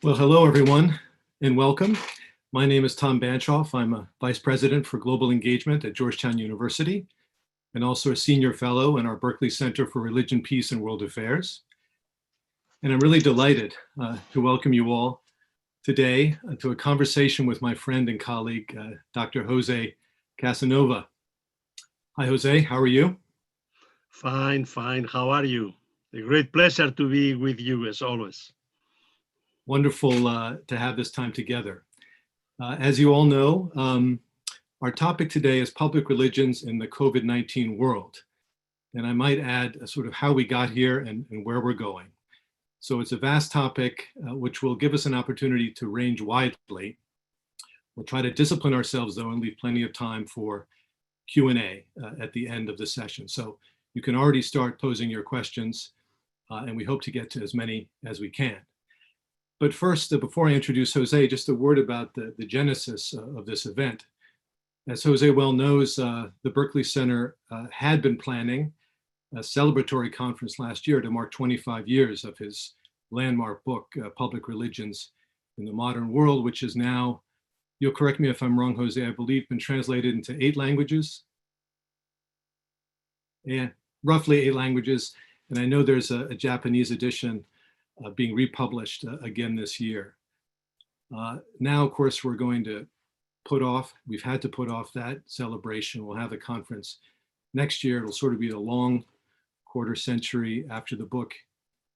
Well, hello, everyone, and welcome. My name is Tom Banchoff. I'm a Vice President for Global Engagement at Georgetown University and also a Senior Fellow in our Berkley Center for Religion, Peace, and World Affairs. And I'm really delighted to welcome you all today to a conversation with my friend and colleague, Dr. José Casanova. Hi, Jose. How are you? Fine. How are you? A great pleasure to be with you as always. Wonderful to have this time together. As you all know, our topic today is public religions in the COVID-19 world. And I might add sort of how we got here and where we're going. So it's a vast topic, which will give us an opportunity to range widely. We'll try to discipline ourselves, though, and leave plenty of time for Q&A at the end of the session. So you can already start posing your questions, and we hope to get to as many as we can. But first, before I introduce Jose, just a word about the genesis of this event. As Jose well knows, the Berkley Center had been planning a celebratory conference last year to mark 25 years of his landmark book, Public Religions in the Modern World, which is now, you'll correct me if I'm wrong, Jose, I believe been translated into 8 languages. Yeah, roughly 8 languages. And I know there's a Japanese edition being republished again this year. Now, of course, we're going to we've had to put off that celebration. We'll have the conference next year. It'll sort of be a long quarter century after the book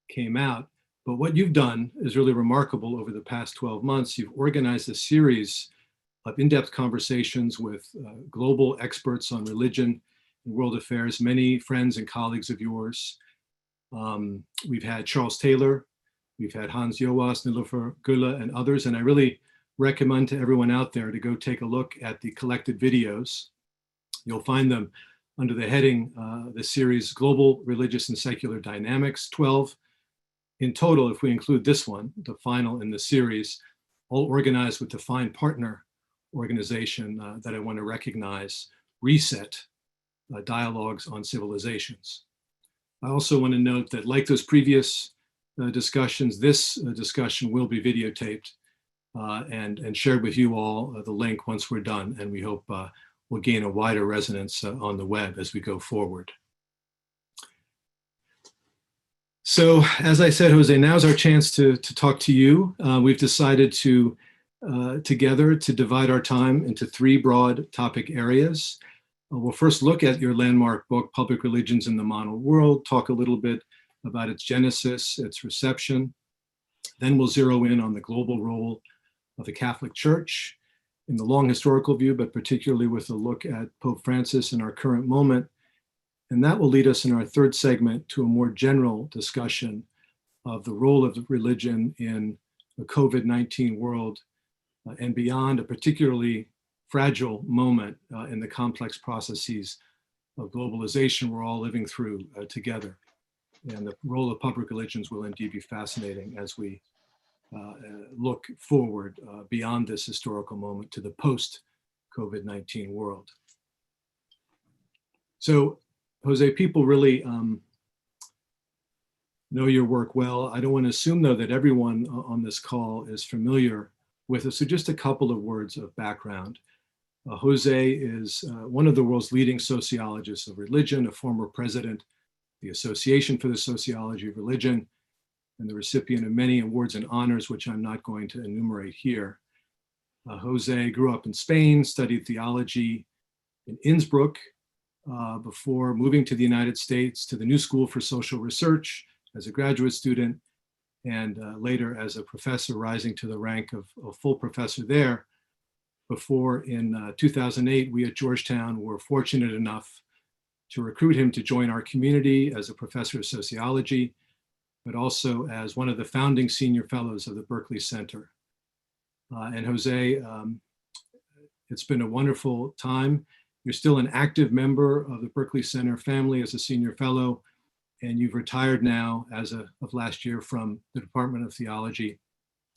came out. But what you've done is really remarkable over the past 12 months. You've organized a series of in-depth conversations with global experts on religion and world affairs, many friends and colleagues of yours. We've had Charles Taylor, we've had Hans Joas, Nilofer Gülle, and others, and I really recommend to everyone out there to go take a look at the collected videos. You'll find them under the heading, the series Global, Religious, and Secular Dynamics, 12 in total, if we include this one, the final in the series, all organized with the fine partner organization that I want to recognize, Reset, Dialogues on Civilizations. I also want to note that, like those previous discussions, this discussion will be videotaped and shared with you all, the link once we're done, and we hope we'll gain a wider resonance on the web as we go forward. So, as I said, Jose, now's our chance to talk to you. We've decided to, together, to divide our time into 3 broad topic areas. We'll first look at your landmark book, Public Religions in the Modern World, talk a little bit about its genesis, its reception. Then we'll zero in on the global role of the Catholic Church in the long historical view, but particularly with a look at Pope Francis in our current moment. And that will lead us in our 3rd segment to a more general discussion of the role of religion in the COVID-19 world and beyond, a particularly fragile moment in the complex processes of globalization we're all living through together. And the role of public religions will indeed be fascinating as we look forward beyond this historical moment to the post-COVID-19 world. So, Jose, people really know your work well. I don't want to assume, though, that everyone on this call is familiar with it. So just a couple of words of background. Jose is one of the world's leading sociologists of religion, a former president of the Association for the Sociology of Religion, and the recipient of many awards and honors, which I'm not going to enumerate here. Jose grew up in Spain, studied theology in Innsbruck before moving to the United States to the New School for Social Research as a graduate student, and later as a professor, rising to the rank of a full professor there, before in 2008, we at Georgetown were fortunate enough to recruit him to join our community as a professor of sociology, but also as one of the founding senior fellows of the Berkley Center. And Jose, it's been a wonderful time. You're still an active member of the Berkley Center family as a senior fellow, and you've retired now as of last year from the Department of Theology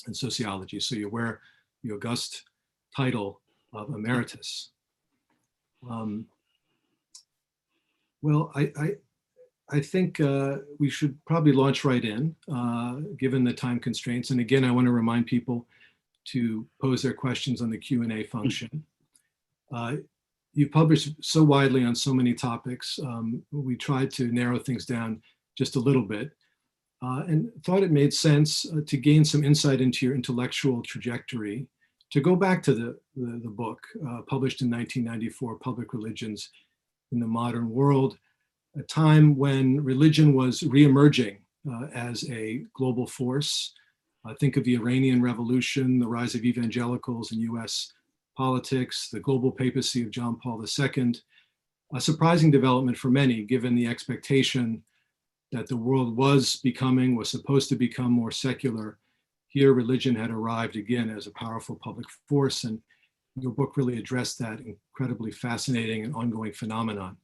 and Sociology. So you wear the august title of emeritus. Well, I think we should probably launch right in, given the time constraints. And again, I want to remind people to pose their questions on the Q&A function. You've published so widely on so many topics. We tried to narrow things down just a little bit and thought it made sense to gain some insight into your intellectual trajectory, to go back to the book published in 1994, Public Religions in the Modern World, a time when religion was reemerging as a global force. Think of the Iranian Revolution, the rise of evangelicals in US politics, the global papacy of John Paul II, a surprising development for many, given the expectation that the world was supposed to become more secular. Here, religion had arrived again as a powerful public force, and your book really addressed that incredibly fascinating and ongoing phenomenon.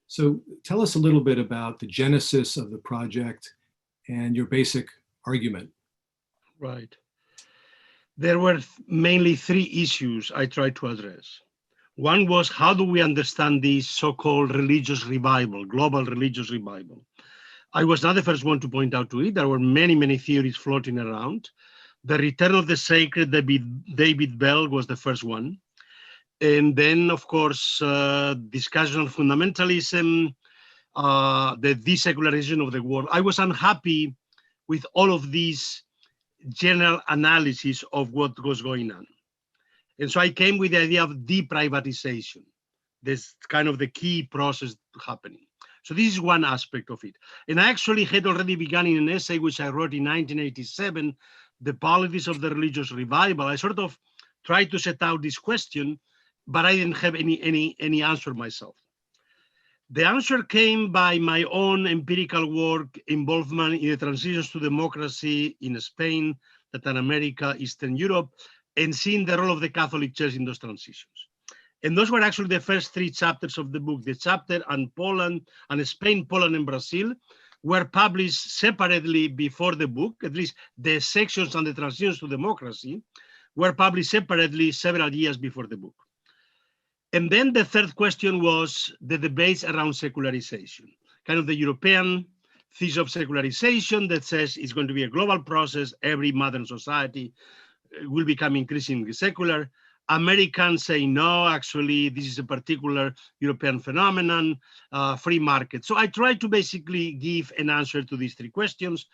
So tell us a little bit about the genesis of the project and your basic argument. Right. There were mainly three issues I tried to address. One was, how do we understand this so-called religious revival, global religious revival? I was not the first one to point out to it. There were many, many theories floating around. The return of the sacred, David Bell was the first one. And then, of course, discussion on fundamentalism, the desecularization of the world. I was unhappy with all of these general analysis of what was going on. And so I came with the idea of deprivatization. That's kind of the key process happening. So this is one aspect of it. And I actually had already begun in an essay which I wrote in 1987, The Politics of the Religious Revival. I sort of tried to set out this question, but I didn't have any answer myself. The answer came by my own empirical work, involvement in the transitions to democracy in Spain, Latin America, Eastern Europe, and seeing the role of the Catholic Church in those transitions. And those were actually the first three chapters of the book. The chapter on Poland, and Spain, Poland, and Brazil were published separately before the book. At least the sections on the transitions to democracy were published separately several years before the book. And then the third question was the debates around secularization, kind of the European thesis of secularization that says it's going to be a global process. Every modern society will become increasingly secular. Americans say, no, actually, this is a particular European phenomenon, free market. So I tried to basically give an answer to these three questions.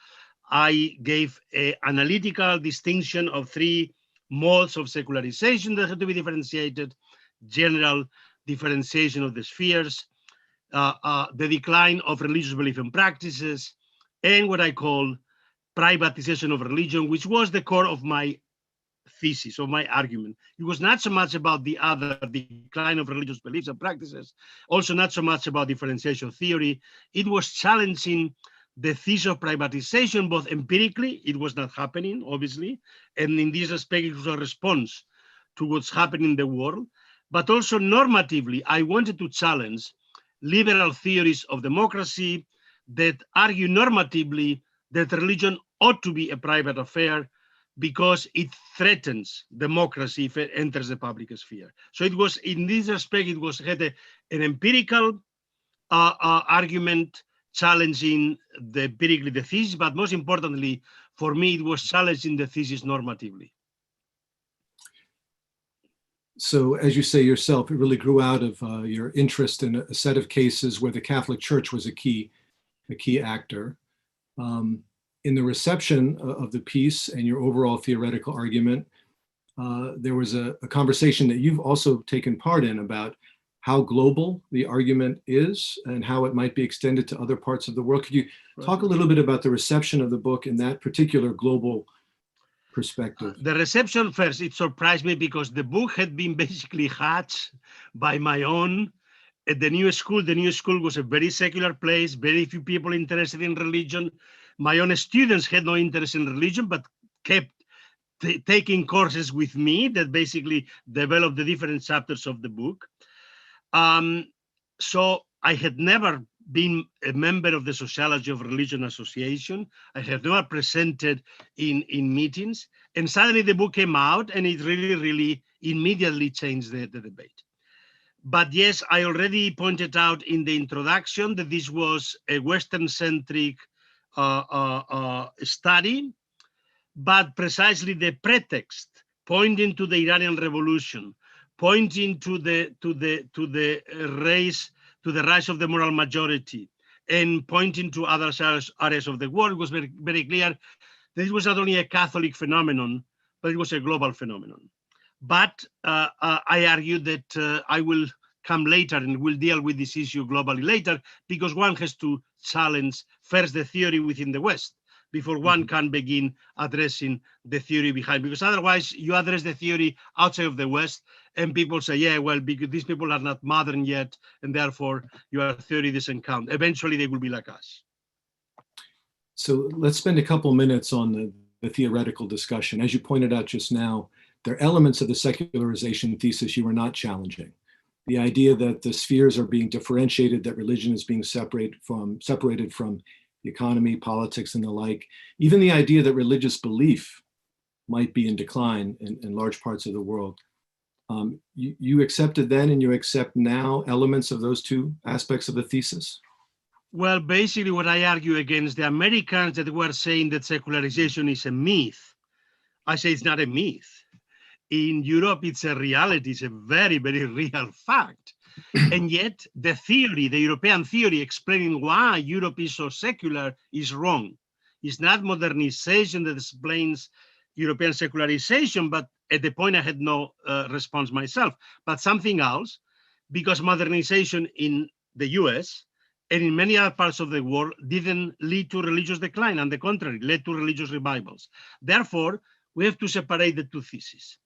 I gave an analytical distinction of three modes of secularization that had to be differentiated: general differentiation of the spheres, the decline of religious belief and practices, and what I call privatization of religion, which was the core of my thesis, of my argument. It was not so much about the other decline of religious beliefs and practices, also not so much about differentiation theory. It was challenging the thesis of privatization, both empirically, it was not happening, obviously, and in this respect, it was a response to what's happening in the world. But also normatively, I wanted to challenge liberal theories of democracy that argue normatively that religion ought to be a private affair because it threatens democracy if it enters the public sphere. So it was, in this respect, it had an empirical argument challenging empirically the thesis, but most importantly, for me, it was challenging the thesis normatively. So as you say yourself, it really grew out of your interest in a set of cases where the Catholic Church was a key actor. In the reception of the piece and your overall theoretical argument, there was a conversation that you've also taken part in about how global the argument is and how it might be extended to other parts of the world. Could you talk a little bit about the reception of the book in that particular global perspective? The reception first, it surprised me because the book had been basically hatched by my own at the new school. The new school was a very secular place, very few people interested in religion. My own students had no interest in religion, but kept taking courses with me that basically developed the different chapters of the book. So I had never been a member of the Sociology of Religion Association. I had never presented in meetings. And suddenly the book came out and it really, really immediately changed the debate. But yes, I already pointed out in the introduction that this was a Western-centric study, but precisely the pretext pointing to the Iranian Revolution, pointing to the rise of the moral majority, and pointing to other areas of the world was very, very clear. This was not only a Catholic phenomenon, but it was a global phenomenon. But I argue that I will come later and we'll deal with this issue globally later, because one has to challenge first the theory within the West before one can begin addressing the theory behind, because otherwise you address the theory outside of the West and people say, yeah, well, because these people are not modern yet, and therefore your theory doesn't count. Eventually they will be like us. So let's spend a couple minutes on the theoretical discussion. As you pointed out just now, there are elements of the secularization thesis you are not challenging. The idea that the spheres are being differentiated, that religion is being separated from the economy, politics, and the like. Even the idea that religious belief might be in decline in large parts of the world. You accepted then and you accept now elements of those two aspects of the thesis? Well, basically what I argue against the Americans that were saying that secularization is a myth, I say it's not a myth. In Europe, it's a reality. It's a very, very real fact. And yet the theory, the European theory explaining why Europe is so secular is wrong. It's not modernization that explains European secularization, but at the point I had no response myself, but something else, because modernization in the US and in many other parts of the world didn't lead to religious decline. On the contrary, led to religious revivals. Therefore, we have to separate the two theses.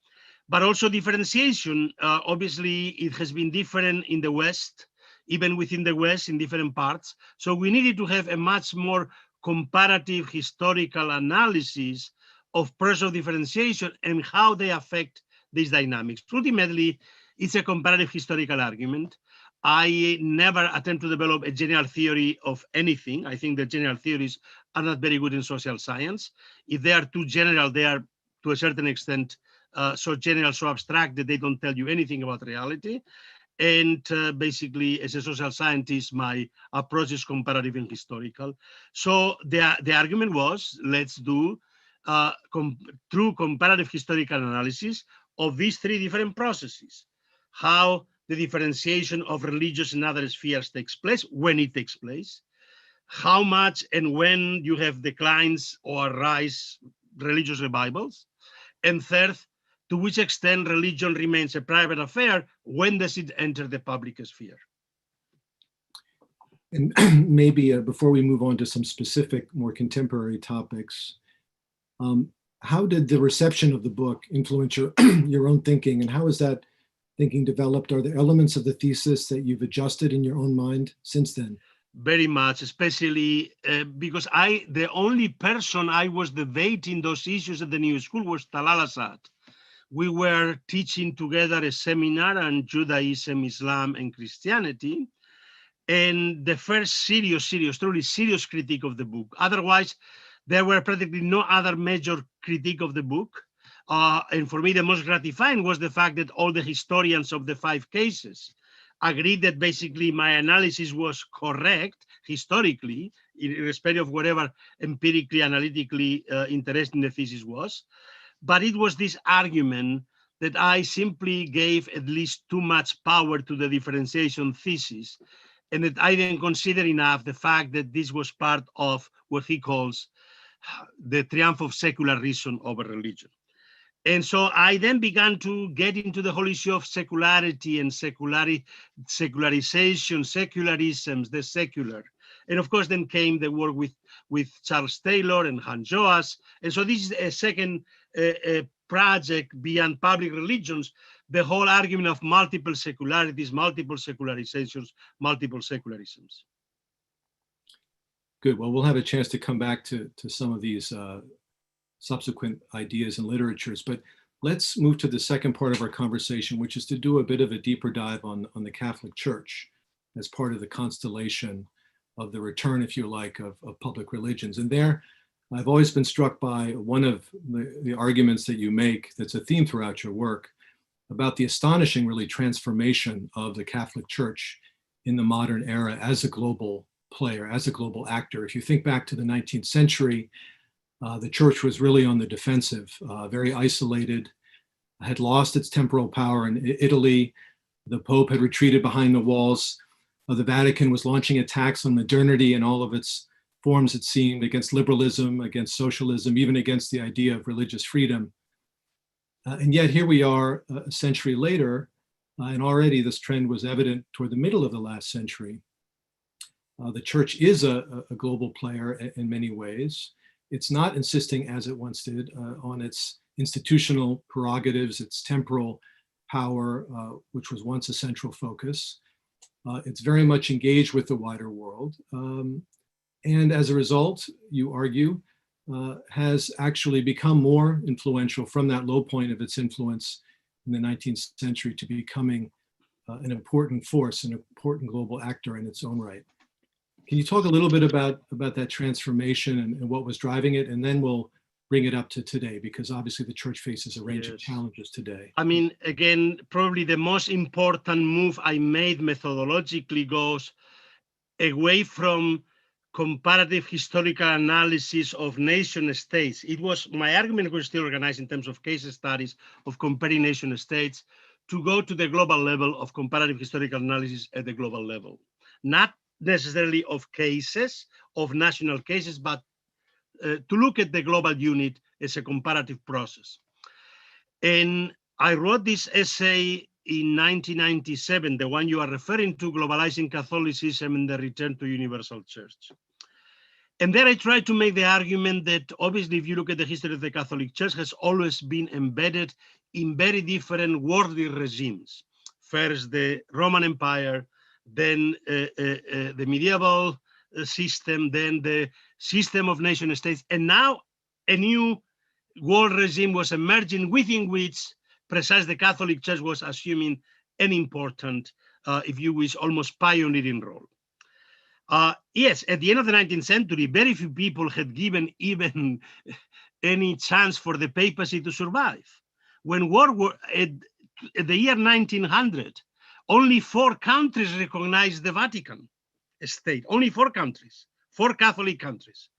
But also differentiation, obviously it has been different in the West, even within the West in different parts. So we needed to have a much more comparative historical analysis of process of differentiation and how they affect these dynamics. Ultimately, it's a comparative historical argument. I never attempt to develop a general theory of anything. I think that general theories are not very good in social science. If they are too general, they are to a certain extent so general, so abstract that they don't tell you anything about reality. And basically, as a social scientist, my approach is comparative and historical. So the argument was, let's do through comparative historical analysis of these three different processes, how the differentiation of religious and other spheres takes place, when it takes place, how much and when you have declines or rise religious revivals, and third, to which extent religion remains a private affair, when does it enter the public sphere? And maybe before we move on to some specific, more contemporary topics, how did the reception of the book influence your own thinking, and how has that thinking developed? Are there elements of the thesis that you've adjusted in your own mind since then? Very much, especially because the only person I was debating those issues at the new school was Talal Asad. We were teaching together a seminar on Judaism, Islam, and Christianity. And the first truly serious critique of the book. Otherwise, there were practically no other major critique of the book. And for me, the most gratifying was the fact that all the historians of the 5 cases agreed that basically my analysis was correct historically, irrespective of whatever empirically, analytically interesting the thesis was. But it was this argument that I simply gave at least too much power to the differentiation thesis, and that I didn't consider enough the fact that this was part of what he calls the triumph of secular reason over religion. And so I then began to get into the whole issue of secularity and secularization, secularisms, the secular. And of course, then came the work with Charles Taylor and Hans Joas. And so this is a second project beyond public religions, the whole argument of multiple secularities, multiple secularizations, multiple secularisms. Good. Well, we'll have a chance to come back to some of these subsequent ideas and literatures, but let's move to the second part of our conversation, which is to do a bit of a deeper dive on the Catholic Church as part of the constellation of the return, if you like, of public religions. And there, I've always been struck by one of the arguments that you make that's a theme throughout your work, about the astonishing, really, transformation of the Catholic Church in the modern era as a global player, as a global actor. If you think back to the 19th century, the church was really on the defensive, very isolated, had lost its temporal power in Italy. The Pope had retreated behind the walls. The Vatican was launching attacks on modernity in all of its forms, it seemed, against liberalism, against socialism, even against the idea of religious freedom. And yet here we are a century later, and already this trend was evident toward the middle of the last century. The church is a global player in many ways. It's not insisting, as it once did, on its institutional prerogatives, its temporal power, which was once a central focus. It's very much engaged with the wider world. And as a result, you argue, has actually become more influential from that low point of its influence in the 19th century to becoming an important force, an important global actor in its own right. Can you talk a little bit about that transformation and what was driving it? And then we'll bring it up to today, because obviously the church faces a range of challenges today. I mean, again, probably the most important move I made methodologically goes away from comparative historical analysis of nation states. It was, my argument was still organized in terms of case studies of comparing nation states, to go to the global level of comparative historical analysis at the global level. Not necessarily of cases, of national cases, but to look at the global unit as a comparative process. And I wrote this essay in 1997, the one you are referring to, Globalizing Catholicism and the Return to Universal Church. And there I tried to make the argument that obviously if you look at the history of the Catholic Church, has always been embedded in very different worldly regimes. First the Roman Empire, then the medieval system, then the system of nation states, and now a new world regime was emerging, within which precisely the Catholic Church was assuming an important, if you wish, almost pioneering role. Yes, at the end of the 19th century, very few people had given even any chance for the papacy to survive. When at the year 1900, only 4 countries recognized the Vatican state, only 4 countries, 4 Catholic countries.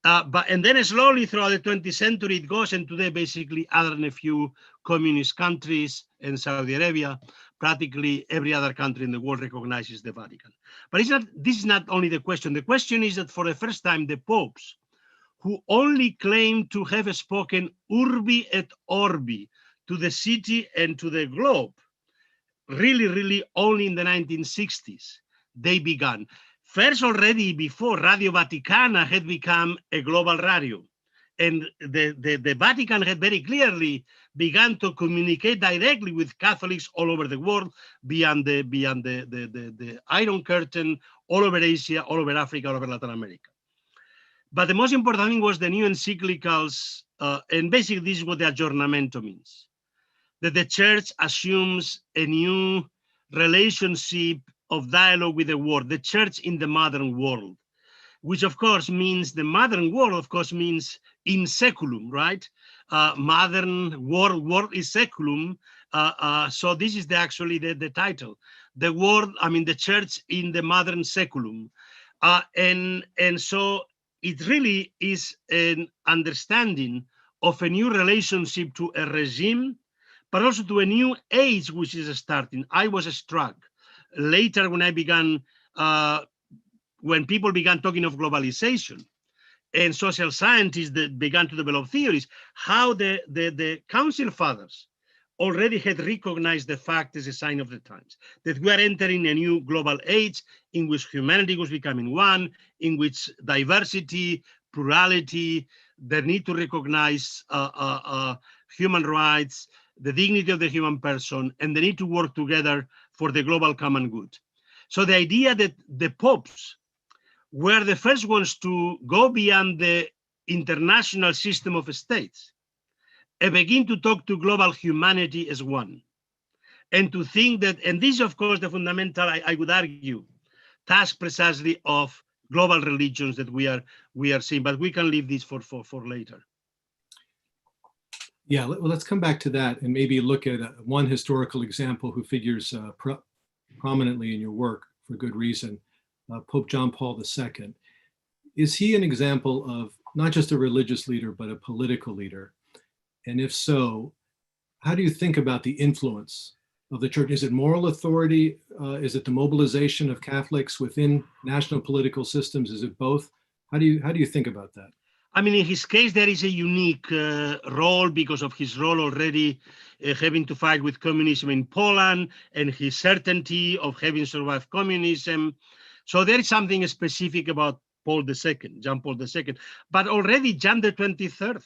And then slowly throughout the 20th century, it goes, and today basically other than a few communist countries and Saudi Arabia, practically every other country in the world recognizes the Vatican. But this is not only the question. The question is that for the first time, the popes, who only claim to have spoken urbi et orbi to the city and to the globe, really only in the 1960s, they began. First, already before, Radio Vaticana had become a global radio. And the Vatican had very clearly begun to communicate directly with Catholics all over the world, beyond the Iron Curtain, all over Asia, all over Africa, all over Latin America. But the most important thing was the new encyclicals, and basically this is what the aggiornamento means, that the church assumes a new relationship of dialogue with the world, the church in the modern world, which of course means the modern world, of course, means in seculum, right? Modern world is seculum. So this is actually the title. The world, I mean, the church in the modern seculum. And so it really is an understanding of a new relationship to a regime, but also to a new age, which is starting. I was struck later when I began, when people began talking of globalization and social scientists that began to develop theories, how the Council Fathers already had recognized the fact as a sign of the times, that we are entering a new global age in which humanity was becoming one, in which diversity, plurality, the need to recognize human rights, the dignity of the human person, and the need to work together for the global common good. So the idea that the popes were the first ones to go beyond the international system of states and begin to talk to global humanity as one. And to think that, and this is of course the fundamental, I would argue, task precisely of global religions that we are seeing, but we can leave this for later. Yeah, let's come back to that and maybe look at one historical example who figures prominently in your work for good reason, Pope John Paul II. Is he an example of not just a religious leader, but a political leader? And if so, how do you think about the influence of the church? Is it moral authority? Is it the mobilization of Catholics within national political systems? Is it both? How do you think about that? I mean, in his case, there is a unique role because of his role already having to fight with communism in Poland and his certainty of having survived communism. So there is something specific about Paul II, John Paul II. But already John the 23rd,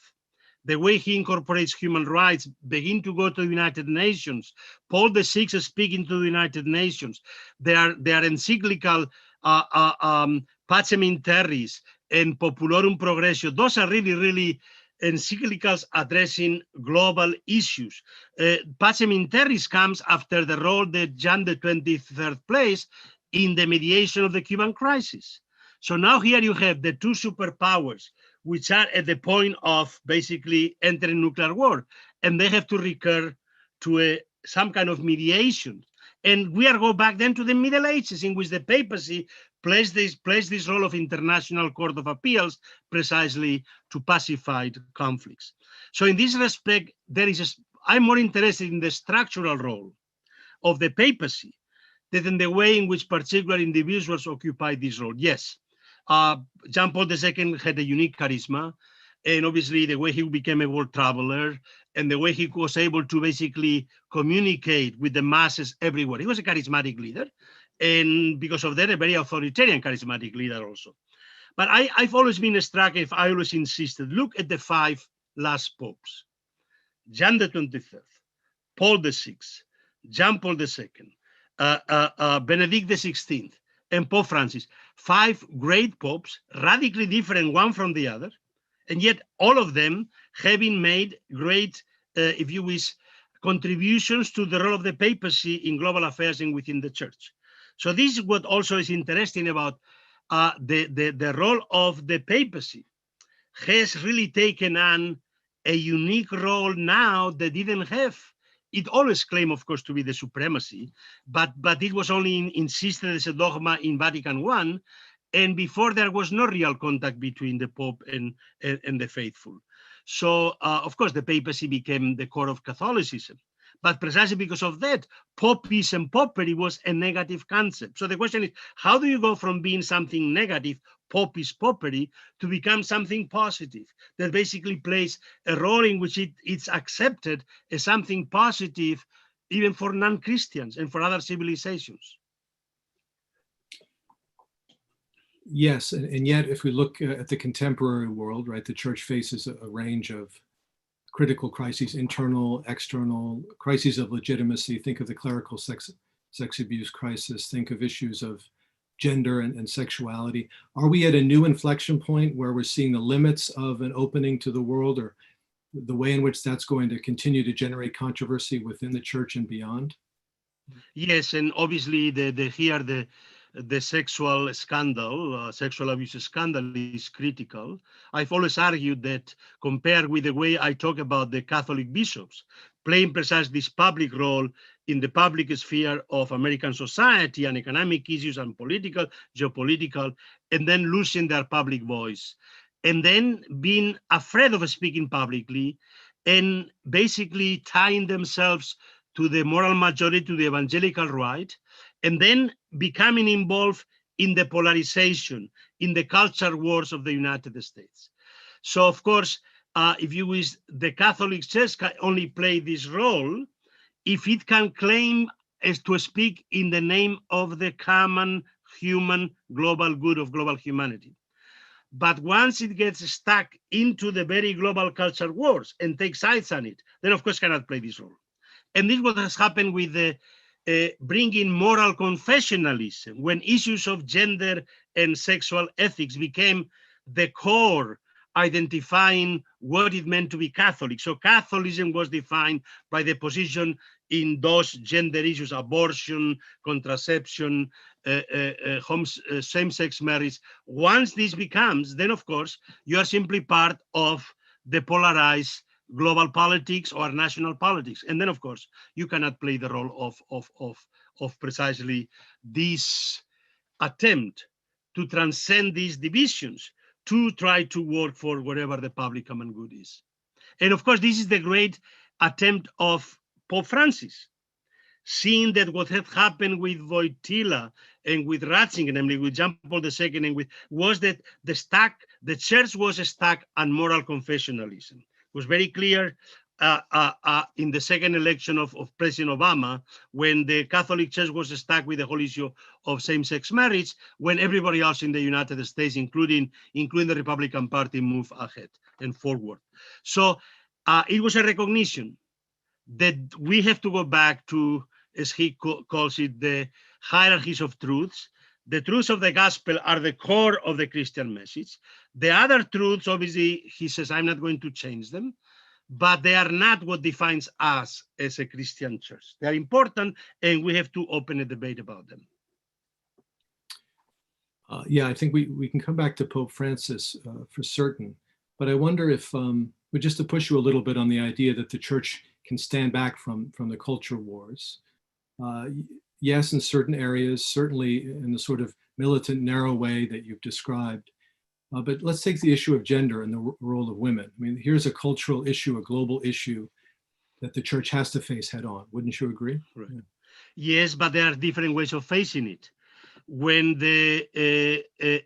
the way he incorporates human rights, begin to go to the United Nations. Paul VI is speaking to the United Nations. Their encyclical Pacem in Terris and Populorum Progressio, those are really encyclicals addressing global issues. Pacem in Terris comes after the role that John the 23rd plays in the mediation of the Cuban crisis. So now here you have the two superpowers, which are at the point of basically entering nuclear war, and they have to recur to some kind of mediation. And we are go back then to the Middle Ages, in which the papacy plays this role of international court of appeals precisely to pacify conflicts. So in this respect, I'm more interested in the structural role of the papacy than in the way in which particular individuals occupy this role. Yes, John Paul II had a unique charisma, and obviously the way he became a world traveler and the way he was able to basically communicate with the masses everywhere. He was a charismatic leader, and because of that, a very authoritarian charismatic leader also. But I've always been struck, if I always insisted, look at the 5 last popes: John the 23rd, Paul VI, John Paul II, Benedict XVI, and Pope Francis. 5 great popes, radically different one from the other, and yet all of them having made great, if you wish, contributions to the role of the papacy in global affairs and within the church. So this is what also is interesting about the role of the papacy. Has really taken on a unique role now that didn't have. It always claimed, of course, to be the supremacy, but it was only insisted as a dogma in Vatican I, and before there was no real contact between the Pope and the faithful. So, of course, the papacy became the core of Catholicism. But precisely because of that, popism, popery was a negative concept. So the question is, how do you go from being something negative, popis, popery, to become something positive that basically plays a role in which it's accepted as something positive, even for non-Christians and for other civilizations? Yes, and yet if we look at the contemporary world, right, the church faces a range of critical crises, internal, external, crises of legitimacy. Think of the clerical sex abuse crisis, think of issues of gender and sexuality. Are we at a new inflection point where we're seeing the limits of an opening to the world, or the way in which that's going to continue to generate controversy within the church and beyond? Yes, and obviously the sexual scandal, sexual abuse scandal is critical. I've always argued that compared with the way I talk about the Catholic bishops playing precisely this public role in the public sphere of American society and economic issues and political, geopolitical, and then losing their public voice, and then being afraid of speaking publicly and basically tying themselves to the moral majority, to the evangelical right, and then becoming involved in the polarization, in the culture wars of the United States. So, of course, if you wish, the Catholic Church can only play this role if it can claim as to speak in the name of the common human global good of global humanity. But once it gets stuck into the very global culture wars and takes sides on it, then of course cannot play this role. And this is what has happened with the bringing moral confessionalism, when issues of gender and sexual ethics became the core identifying what it meant to be Catholic. So Catholicism was defined by the position in those gender issues: abortion, contraception, same-sex marriage. Once this becomes, then of course, you are simply part of the polarized global politics or national politics. And then, of course, you cannot play the role of precisely this attempt to transcend these divisions, to try to work for whatever the public common good is. And of course, this is the great attempt of Pope Francis, seeing that what had happened with Wojtyla and with Ratzinger, namely with John Paul II, and was that the church was stuck on moral confessionalism. It was very clear in the second election of President Obama, when the Catholic Church was stuck with the whole issue of same-sex marriage, when everybody else in the United States, including the Republican Party, moved ahead and forward. So it was a recognition that we have to go back to, as he calls it, the hierarchies of truths. The truths of the gospel are the core of the Christian message. The other truths, obviously, he says, I'm not going to change them, but they are not what defines us as a Christian church. They are important, and we have to open a debate about them. Yeah, I think we can come back to Pope Francis for certain, but I wonder if, just to push you a little bit on the idea that the church can stand back from the culture wars. Yes, in certain areas, certainly in the sort of militant, narrow way that you've described. But let's take the issue of gender and the role of women. I mean, here's a cultural issue, a global issue that the church has to face head on. Wouldn't you agree? Right. Yeah. Yes, but there are different ways of facing it. When the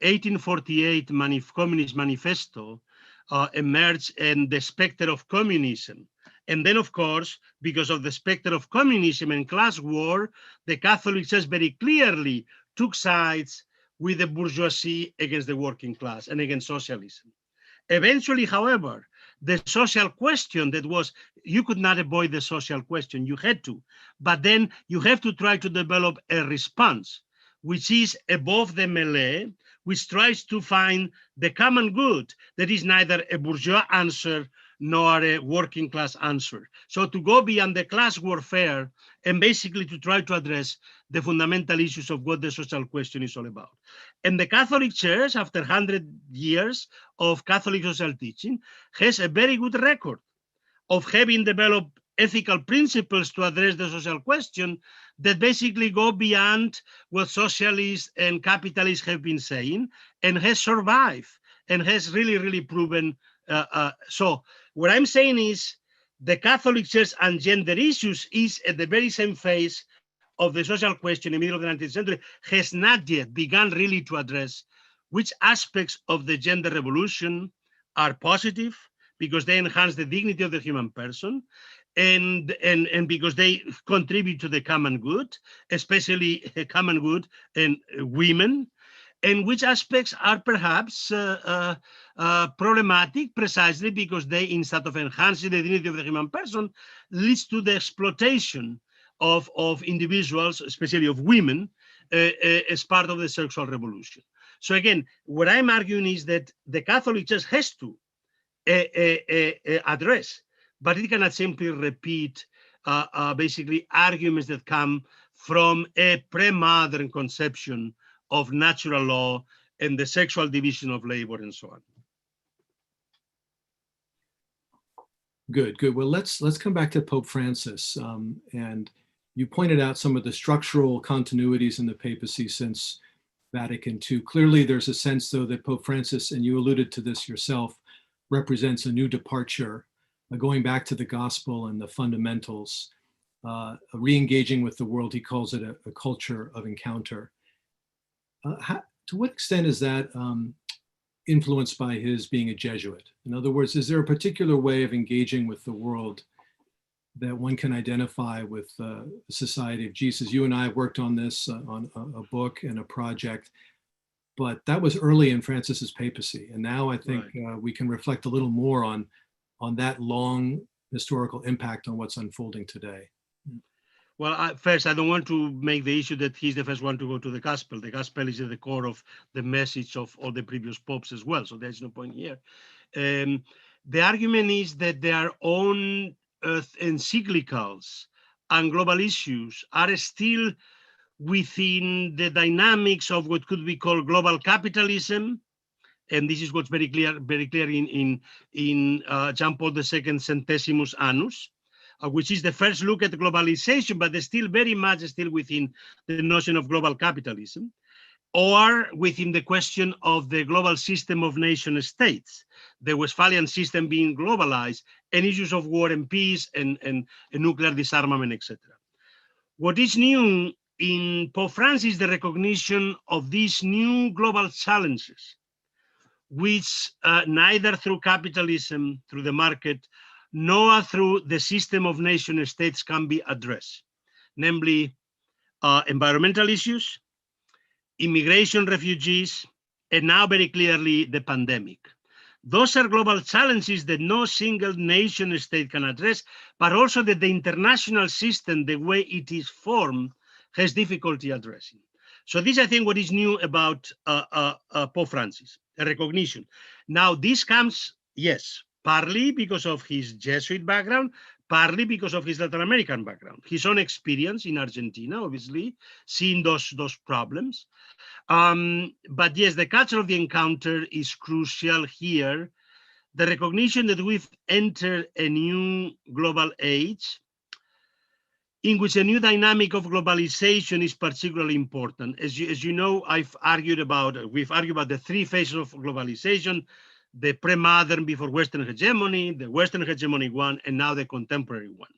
1848 Communist Manifesto emerged and the specter of communism, and then, of course, because of the specter of communism and class war, the Catholic Church very clearly took sides with the bourgeoisie against the working class and against socialism. Eventually, however, the social question that was, you could not avoid the social question, you had to, but then you have to try to develop a response, which is above the melee, which tries to find the common good that is neither a bourgeois answer nor a working class answer. So to go beyond the class warfare and basically to try to address the fundamental issues of what the social question is all about. And the Catholic Church, after 100 years of Catholic social teaching, has a very good record of having developed ethical principles to address the social question that basically go beyond what socialists and capitalists have been saying, and has survived and has really, really proven. So what I'm saying is the Catholic Church and gender issues is at the very same phase of the social question in the middle of the 19th century, has not yet begun really to address which aspects of the gender revolution are positive because they enhance the dignity of the human person, and because they contribute to the common good, especially common good and women, and which aspects are perhaps problematic precisely because they, instead of enhancing the dignity of the human person, leads to the exploitation of individuals, especially of women, as part of the sexual revolution. So again, what I'm arguing is that the Catholic Church has to address, but it cannot simply repeat basically arguments that come from a pre-modern conception of natural law and the sexual division of labor and so on. Good. Well, let's come back to Pope Francis. And you pointed out some of the structural continuities in the papacy since Vatican II. Clearly, there's a sense, though, that Pope Francis, and you alluded to this yourself, represents a new departure, going back to the gospel and the fundamentals, re-engaging with the world. He calls it a culture of encounter. To what extent is that influenced by his being a Jesuit? In other words, is there a particular way of engaging with the world that one can identify with the Society of Jesus? You and I worked on this, on a book and a project, but that was early in Francis's papacy. And now I think we can reflect a little more on that long historical impact on what's unfolding today. Well, first, I don't want to make the issue that he's the first one to go to the gospel. The gospel is at the core of the message of all the previous popes as well, so there's no point here. The argument is that their own encyclicals and global issues are still within the dynamics of what could be called global capitalism and this is what's very clear in Jean Paul II Centesimus Annus, which is the first look at globalization, but they're still very much still within the notion of global capitalism, or within the question of the global system of nation states, the Westphalian system being globalized, and issues of war and peace and nuclear disarmament, etc. What is new in Pope Francis is the recognition of these new global challenges, which neither through capitalism, through the market, nor through the system of nation states can be addressed, namely environmental issues, immigration, refugees, and now very clearly the pandemic. Those are global challenges that no single nation state can address, but also that the international system, the way it is formed, has difficulty addressing. So this, I think, what is new about Pope Francis, a recognition. Now, this comes, yes, partly because of his Jesuit background, partly because of his Latin American background, his own experience in Argentina, obviously, seeing those problems. But yes, the culture of the encounter is crucial here. The recognition that we've entered a new global age in which a new dynamic of globalization is particularly important. As you know, we've argued about the three phases of globalization: the pre-modern before Western hegemony, the Western hegemony one, and now the contemporary one.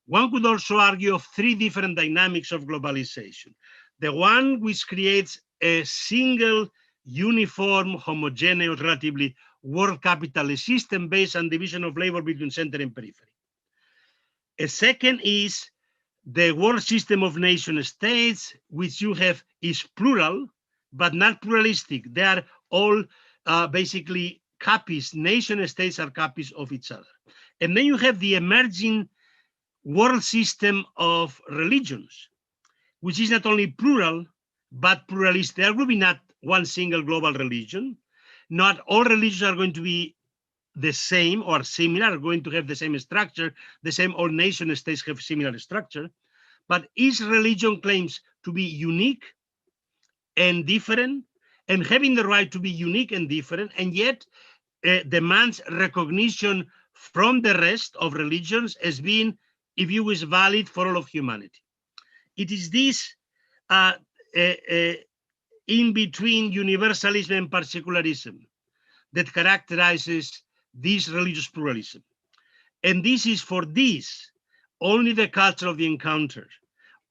One could also argue of three different dynamics of globalization. The one which creates a single, uniform, homogeneous, relatively world capitalist system based on division of labor between center and periphery. A second is the world system of nation states, which you have is plural, but not pluralistic. They are all basically copies. Nation states are copies of each other. And then you have the emerging world system of religions, which is not only plural, but pluralistic. There will be not one single global religion. Not all religions are going to be the same or similar, are going to have the same structure. The same, all nation states have similar structure. But each religion claims to be unique and different, and having the right to be unique and different, and yet demands recognition from the rest of religions as being, if you wish, valid for all of humanity. It is this in between universalism and particularism that characterizes this religious pluralism. And this is for this only the culture of the encounter,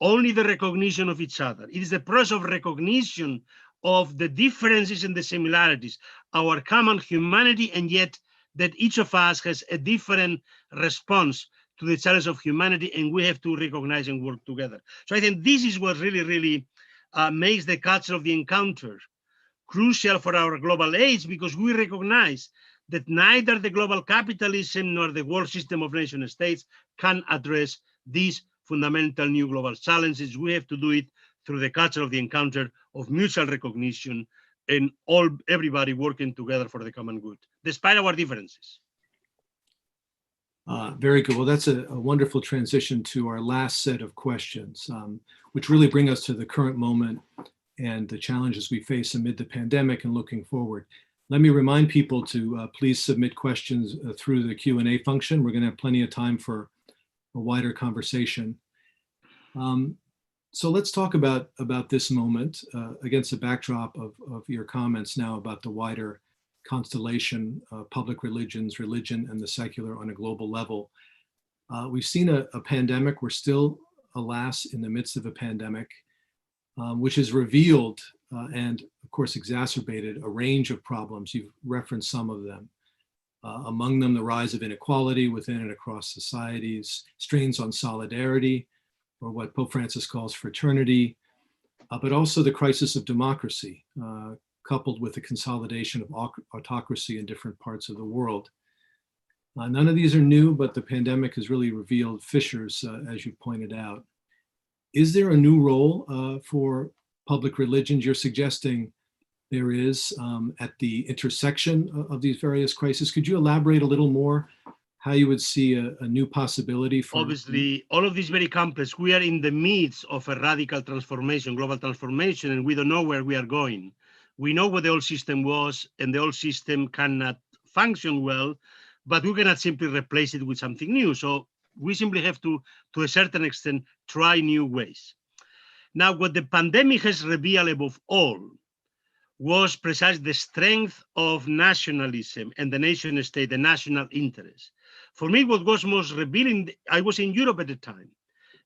only the recognition of each other. It is the process of recognition of the differences and the similarities, our common humanity, and yet that each of us has a different response to the challenge of humanity, and we have to recognize and work together. So I think this is what really makes the culture of the encounter crucial for our global age, because we recognize that neither the global capitalism nor the world system of nation states can address these fundamental new global challenges. We have to do it through the culture of the encounter of mutual recognition and everybody working together for the common good, despite our differences. Very good. Well, that's a wonderful transition to our last set of questions, which really bring us to the current moment and the challenges we face amid the pandemic and looking forward. Let me remind people to please submit questions through the Q&A function. We're going to have plenty of time for a wider conversation. So let's talk about this moment against the backdrop of your comments now about the wider constellation of public religions, religion, and the secular on a global level. We've seen a pandemic. We're still, alas, in the midst of a pandemic, which has revealed and, of course, exacerbated a range of problems. You've referenced some of them. Among them, the rise of inequality within and across societies, strains on solidarity, or what Pope Francis calls fraternity, but also the crisis of democracy, coupled with the consolidation of autocracy in different parts of the world. None of these are new, but the pandemic has really revealed fissures, as you pointed out. Is there a new role for public religions? You're suggesting there is at the intersection of these various crises. Could you elaborate a little more how you would see a new possibility for? Obviously, all of this is very complex. We are in the midst of a radical transformation, global transformation, and we don't know where we are going. We know what the old system was, and the old system cannot function well, but we cannot simply replace it with something new. So we simply have to a certain extent, try new ways. Now, what the pandemic has revealed above all was precisely the strength of nationalism and the nation state, the national interest. For me, what was most revealing, I was in Europe at the time,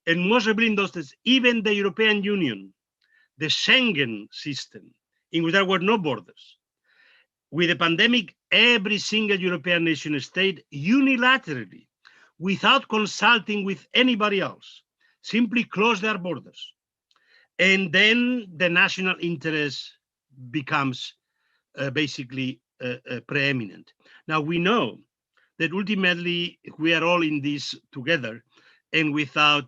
and most revealing those days, even the European Union, the Schengen system, in which there were no borders. With the pandemic, every single European nation state unilaterally, without consulting with anybody else, simply closed their borders. And then the national interest becomes basically preeminent. Now we know that ultimately we are all in this together, and without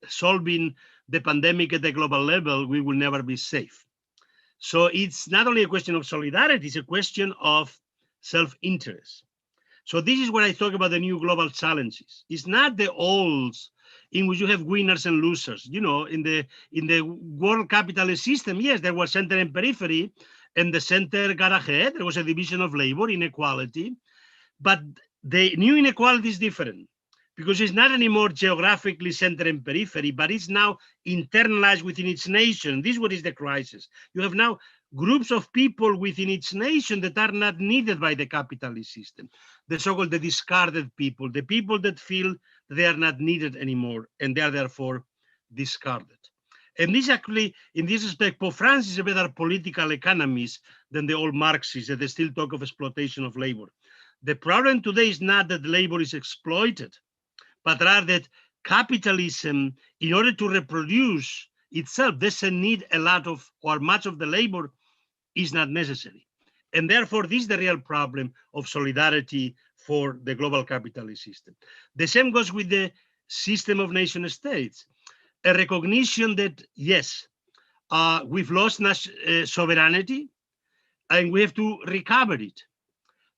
solving the pandemic at the global level, we will never be safe. So it's not only a question of solidarity, it's a question of self-interest. So this is where I talk about the new global challenges. It's not the old in which you have winners and losers. You know, in the world capitalist system, yes, there was center and periphery, and the center got ahead. There was a division of labor, inequality. But the new inequality is different, because it's not anymore geographically center and periphery, but it's now internalized within its nation. This is what is the crisis. You have now groups of people within its nation that are not needed by the capitalist system, the so-called the discarded people, the people that feel they are not needed anymore, and they are therefore discarded. And this actually, in this respect, Pope Francis is a better political economist than the old Marxists that they still talk of exploitation of labor. The problem today is not that labor is exploited, but rather that capitalism, in order to reproduce itself, doesn't need a lot of or much of the labor is not necessary. And therefore, this is the real problem of solidarity for the global capitalist system. The same goes with the system of nation states. A recognition that, yes, we've lost sovereignty and we have to recover it.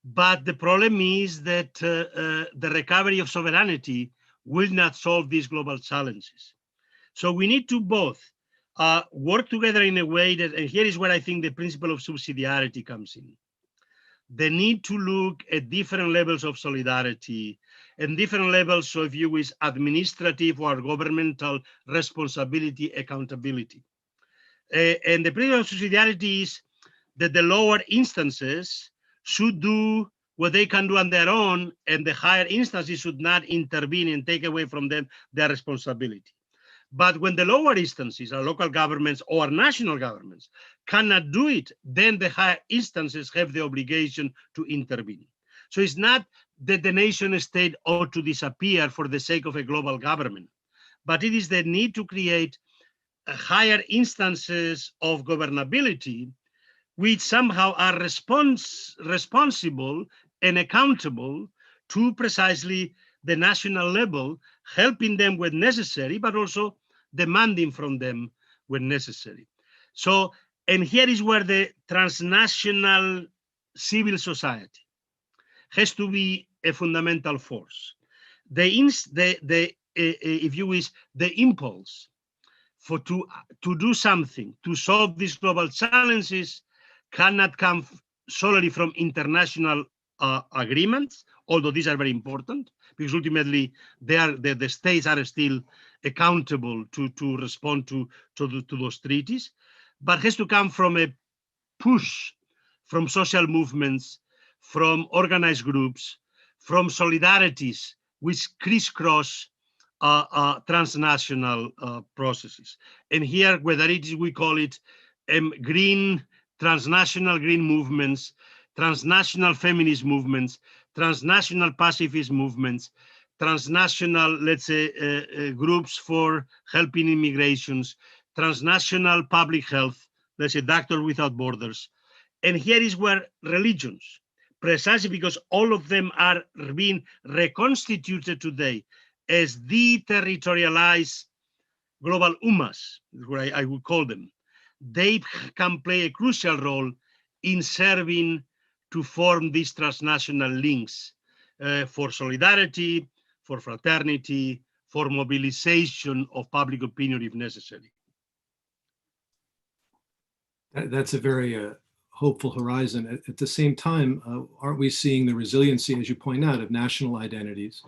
But the problem is that the recovery of sovereignty will not solve these global challenges. So we need to both work together in a way that, and here is where I think the principle of subsidiarity comes in. The need to look at different levels of solidarity and different levels, so if you wish, administrative or governmental responsibility, accountability. And the principle of subsidiarity is that the lower instances should do what they can do on their own, and the higher instances should not intervene and take away from them their responsibility. But when the lower instances, our local governments or national governments, cannot do it, then the higher instances have the obligation to intervene. So it's not that the nation state ought to disappear for the sake of a global government, but it is the need to create higher instances of governability which somehow are responsible and accountable to precisely the national level, helping them when necessary, but also demanding from them when necessary. So, and here is where the transnational civil society has to be a fundamental force. If you wish, the impulse to do something to solve these global challenges cannot come solely from international agreements, although these are very important, because ultimately the states are still accountable to respond to those treaties, but has to come from a push from social movements, from organized groups, from solidarities which crisscross transnational processes. And here, whether it is, we call it transnational green movements, transnational feminist movements, transnational pacifist movements, transnational, let's say, groups for helping immigrations, transnational public health, let's say Doctors Without Borders. And here is where religions, precisely because all of them are being reconstituted today as deterritorialized global ummas, what I would call them, they can play a crucial role in serving to form these transnational links for solidarity, for fraternity, for mobilization of public opinion if necessary. That's a very hopeful horizon. At the same time, aren't we seeing the resiliency, as you point out, of national identities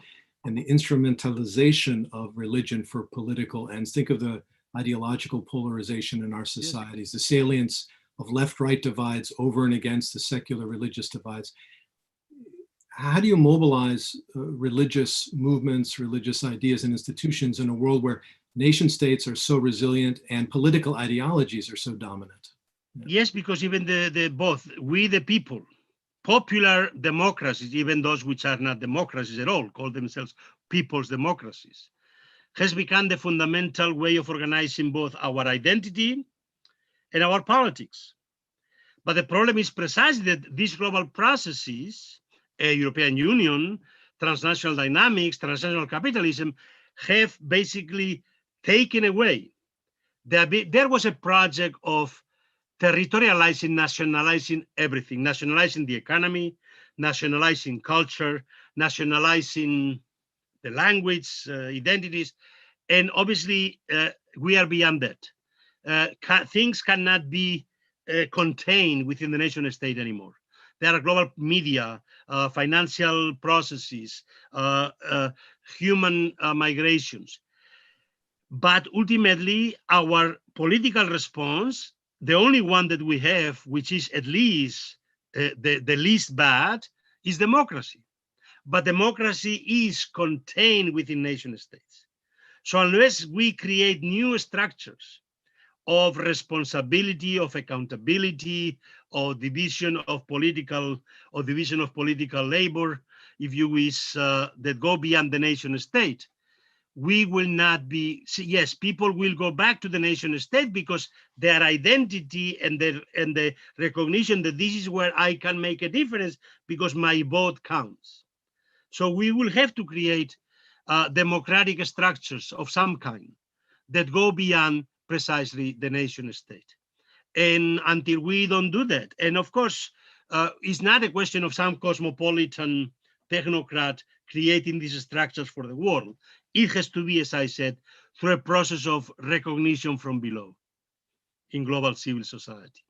and the instrumentalization of religion for political ends? Think of the ideological polarization in our societies, the salience of left-right divides over and against the secular religious divides. How do you mobilize religious movements, religious ideas and institutions in a world where nation states are so resilient and political ideologies are so dominant? Yes, because even both, we the people, popular democracies, even those which are not democracies at all, call themselves people's democracies, has become the fundamental way of organizing both our identity and our politics. But the problem is precisely that these global processes, European Union, transnational dynamics, transnational capitalism, have basically taken away. There was a project of territorializing, nationalizing everything, nationalizing the economy, nationalizing culture, nationalizing the language, identities. And obviously, we are beyond that. Things cannot be contained within the nation state anymore. There are global media, financial processes, human migrations. But ultimately, our political response, the only one that we have, which is at least the least bad, is democracy. But democracy is contained within nation states. So unless we create new structures of responsibility, of accountability, of division of political labor, if you wish, that go beyond the nation state, we will not be, yes, people will go back to the nation state because their identity and the recognition that this is where I can make a difference because my vote counts. So we will have to create democratic structures of some kind that go beyond precisely the nation state. And until we don't do that, and of course, it's not a question of some cosmopolitan technocrat creating these structures for the world. It has to be, as I said, through a process of recognition from below in global civil society.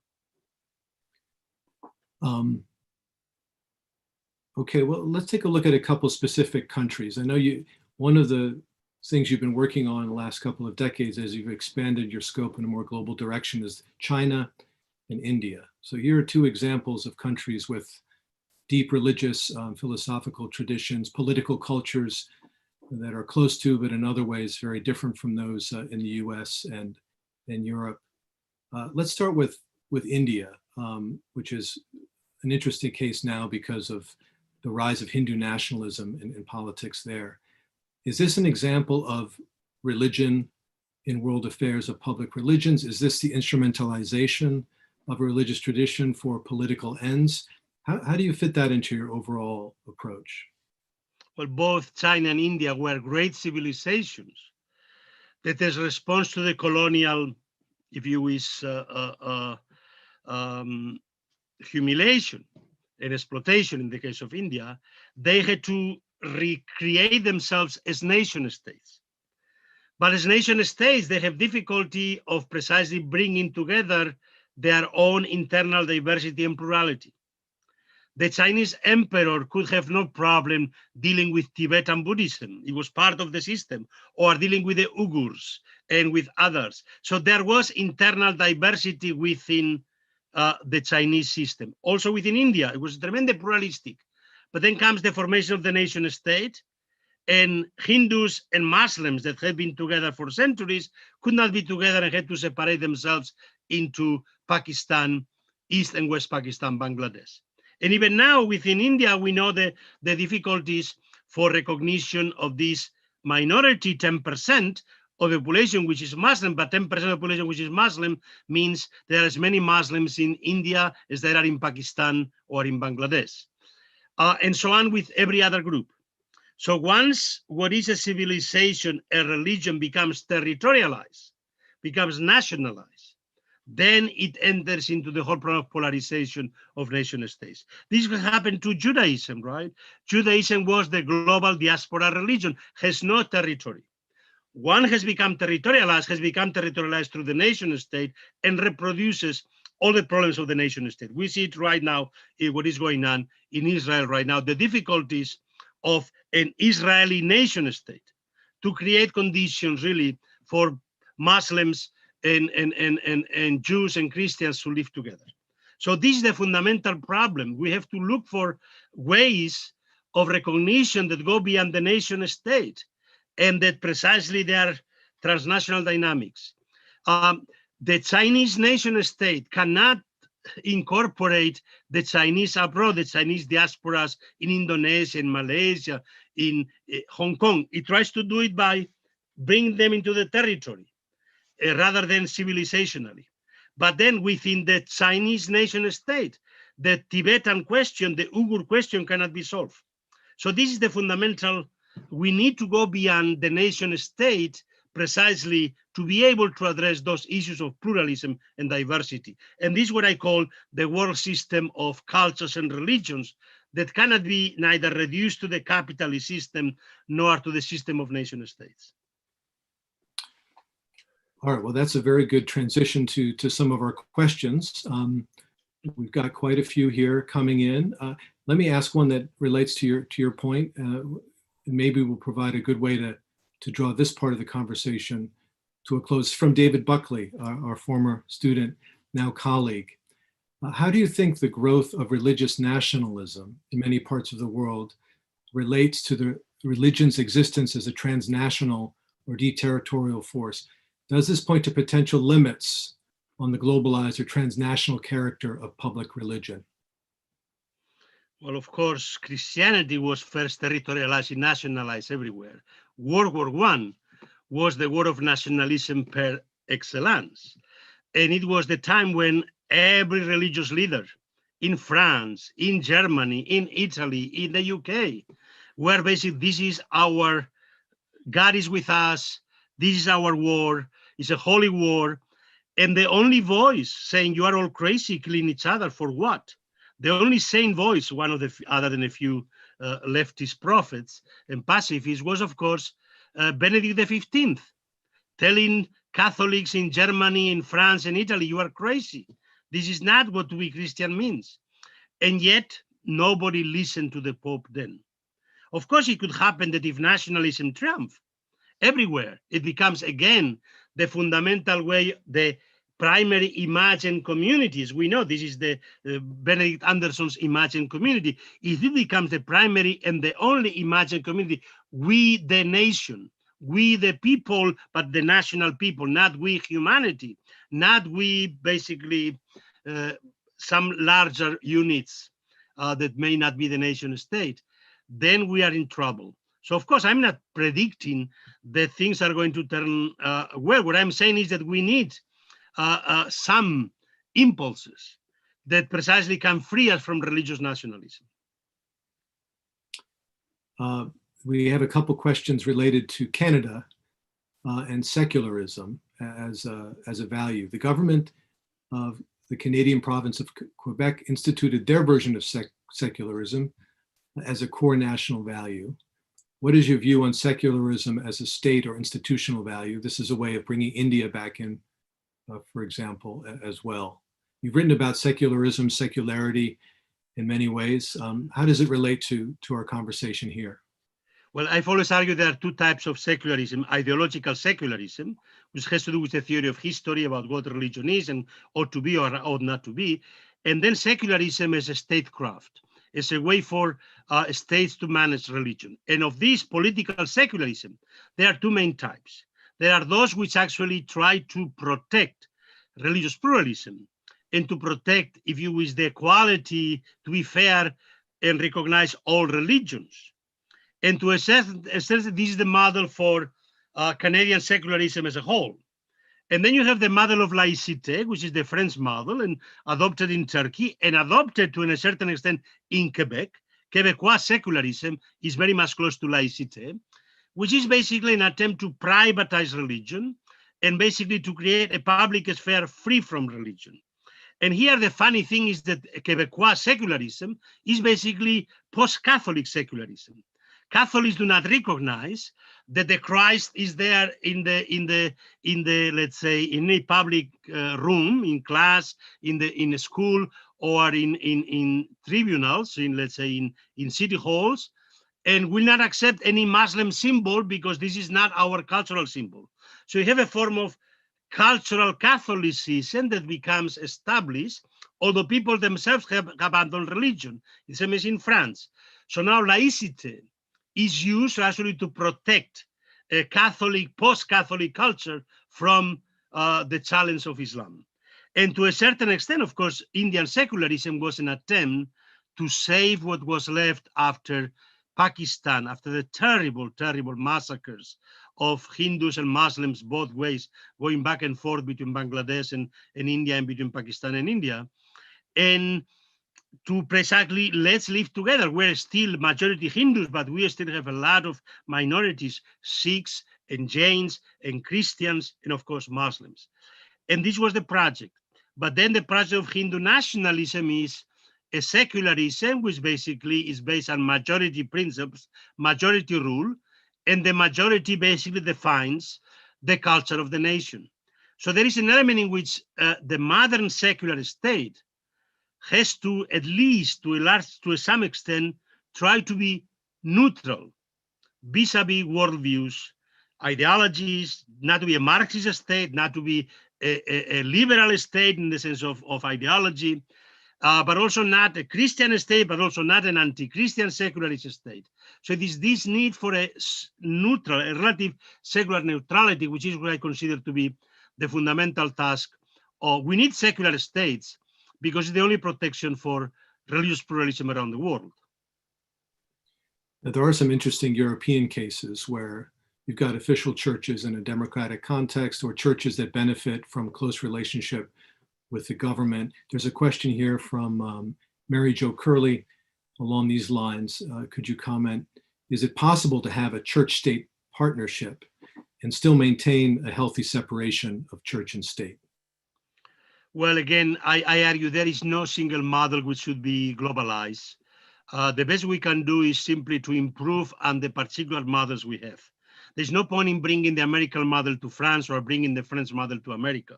Okay, well, let's take a look at a couple specific countries. I know one of the things you've been working on in the last couple of decades as you've expanded your scope in a more global direction is China and India. So here are two examples of countries with deep religious, philosophical traditions, political cultures that are close to, but in other ways very different from those in the US and Europe. Let's start with India, which is an interesting case now because of the rise of Hindu nationalism in politics there. Is this an example of religion in world affairs of public religions? Is this the instrumentalization of a religious tradition for political ends? How do you fit that into your overall approach? Well, both China and India were great civilizations that as a response to the colonial, if you wish, humiliation and exploitation in the case of India, they had to recreate themselves as nation states. But as nation states, they have difficulty of precisely bringing together their own internal diversity and plurality. The Chinese emperor could have no problem dealing with Tibetan Buddhism. It was part of the system, or dealing with the Uyghurs and with others. So there was internal diversity within the Chinese system. Also within India, it was tremendously pluralistic. But then comes the formation of the nation state, and Hindus and Muslims that had been together for centuries could not be together and had to separate themselves into Pakistan, East and West Pakistan, Bangladesh. And even now within India, we know the difficulties for recognition of this minority, 10% of the population which is Muslim, but 10% of the population which is Muslim means there are as many Muslims in India as there are in Pakistan or in Bangladesh. And so on with every other group. So once what is a civilization, a religion becomes territorialized, becomes nationalized, then it enters into the whole problem of polarization of nation states. This happened to Judaism, right? Judaism was the global diaspora religion, has no territory. One has become territorialized through the nation state and reproduces all the problems of the nation state. We see it right now in what is going on in Israel right now, the difficulties of an Israeli nation state to create conditions really for Muslims and Jews and Christians to live together. So this is the fundamental problem. We have to look for ways of recognition that go beyond the nation state, and that precisely they are transnational dynamics. The Chinese nation state cannot incorporate the Chinese abroad, the Chinese diasporas in Indonesia, in Malaysia, in Hong Kong. It tries to do it by bringing them into the territory rather than civilizationally. But then within the Chinese nation state, the Tibetan question, the Uyghur question cannot be solved. So this is the fundamental. We need to go beyond the nation state precisely to be able to address those issues of pluralism and diversity. And this is what I call the world system of cultures and religions that cannot be neither reduced to the capitalist system nor to the system of nation states. All right, well, that's a very good transition to some of our questions. We've got quite a few here coming in. Let me ask one that relates to your point. Maybe will provide a good way to draw this part of the conversation to a close. From David Buckley, our former student, now colleague. How do you think the growth of religious nationalism in many parts of the world relates to the religion's existence as a transnational or deterritorial force? Does this point to potential limits on the globalized or transnational character of public religion? Well, of course, Christianity was first territorialized and nationalized everywhere. World War I was the war of nationalism per excellence. And it was the time when every religious leader in France, in Germany, in Italy, in the UK, were basically, this is our, God is with us, this is our war, it's a holy war. And the only voice saying you are all crazy, killing each other for what? The only sane voice, one of the, other than a few leftist prophets and pacifists, was of course Benedict XV, telling Catholics in Germany, in France, and Italy, you are crazy. This is not what we Christian means. And yet nobody listened to the Pope then. Of course, it could happen that if nationalism triumphs everywhere, it becomes again the fundamental way, the primary imagined communities. We know this is the Benedict Anderson's imagined community. If it becomes the primary and the only imagined community, we the nation, we the people, but the national people, not we humanity, not we basically some larger units that may not be the nation state, then we are in trouble. So of course, I'm not predicting that things are going to turn well. What I'm saying is that we need some impulses that precisely can free us from religious nationalism. We have a couple questions related to Canada and secularism as a value. The government of the Canadian province of Quebec instituted their version of secularism as a core national value. What is your view on secularism as a state or institutional value? This is a way of bringing India back in, for example, as well. You've written about secularism, secularity in many ways. How does it relate to our conversation here? Well, I've always argued there are two types of secularism: ideological secularism, which has to do with the theory of history about what religion is and ought to be or ought not to be, and then secularism as a statecraft. It's a way for states to manage religion. And of this political secularism, there are two main types. There are those which actually try to protect religious pluralism and to protect, if you wish, the equality, to be fair and recognize all religions. And to a certain extent, this is the model for Canadian secularism as a whole. And then you have the model of laïcité, which is the French model and adopted in Turkey and adopted to a certain extent in Quebec. Quebecois secularism is very much close to laïcité, which is basically an attempt to privatize religion and basically to create a public sphere free from religion. And here the funny thing is that Quebecois secularism is basically post-Catholic secularism. Catholics do not recognize that the Christ is there in the let's say in a public room, in class, in a school, or in tribunals, let's say in city halls, and will not accept any Muslim symbol because this is not our cultural symbol. So you have a form of cultural Catholicism that becomes established, although people themselves have abandoned religion. The same as in France. So now laicity is used actually to protect a Catholic, post-Catholic culture from the challenge of Islam. And to a certain extent, of course, Indian secularism was an attempt to save what was left after Pakistan, after the terrible, terrible massacres of Hindus and Muslims both ways, going back and forth between Bangladesh and India and between Pakistan and India. And to precisely, let's live together. We're still majority Hindus, but we still have a lot of minorities, Sikhs and Jains and Christians, and of course, Muslims. And this was the project. But then the project of Hindu nationalism is a secularism, which basically is based on majority principles, majority rule, and the majority basically defines the culture of the nation. So there is an element in which the modern secular state has to, at least to some extent, try to be neutral vis-a-vis worldviews, ideologies, not to be a Marxist state, not to be a liberal state in the sense of ideology, but also not a Christian state, but also not an anti-Christian secularist state. So it is this need for a neutral, a relative secular neutrality, which is what I consider to be the fundamental task. We need secular states because it's the only protection for religious pluralism around the world. Now, there are some interesting European cases where you've got official churches in a democratic context or churches that benefit from a close relationship with the government. There's a question here from Mary Jo Curley along these lines. Could you comment, is it possible to have a church-state partnership and still maintain a healthy separation of church and state? Well, again, I argue there is no single model which should be globalized. The best we can do is simply to improve on the particular models we have. There's no point in bringing the American model to France or bringing the French model to America.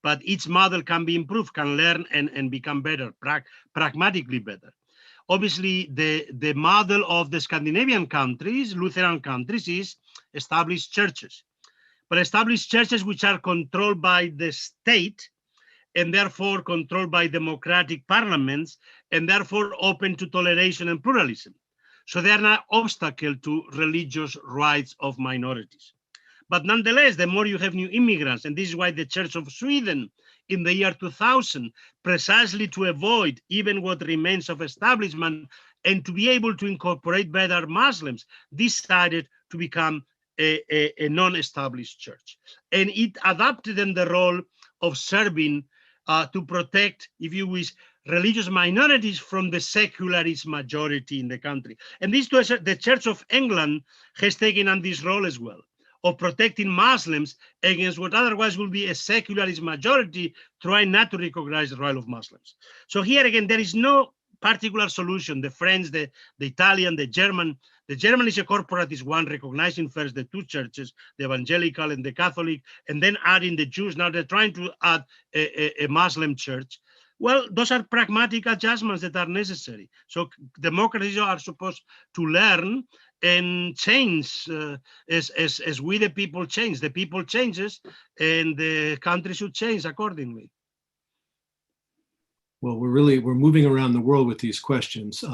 But each model can be improved, can learn and become better, pragmatically better. Obviously, the model of the Scandinavian countries, Lutheran countries, is established churches. But established churches which are controlled by the state and therefore controlled by democratic parliaments and therefore open to toleration and pluralism. So they are not obstacle to religious rights of minorities. But nonetheless, the more you have new immigrants, and this is why the Church of Sweden in the year 2000, precisely to avoid even what remains of establishment and to be able to incorporate better Muslims, decided to become a non-established church. And it adopted them the role of serving to protect, if you wish, religious minorities from the secularist majority in the country. And this, the Church of England has taken on this role as well, of protecting Muslims against what otherwise will be a secularist majority trying not to recognize the role of Muslims. So here again, there is no particular solution. The French, the Italian, the German is a corporatist one, recognizing first the two churches, the evangelical and the Catholic, and then adding the Jews. Now they're trying to add a Muslim church. Well, those are pragmatic adjustments that are necessary. So democracies are supposed to learn and change as we the people change. The people changes and the country should change accordingly. Well, we're moving around the world with these questions.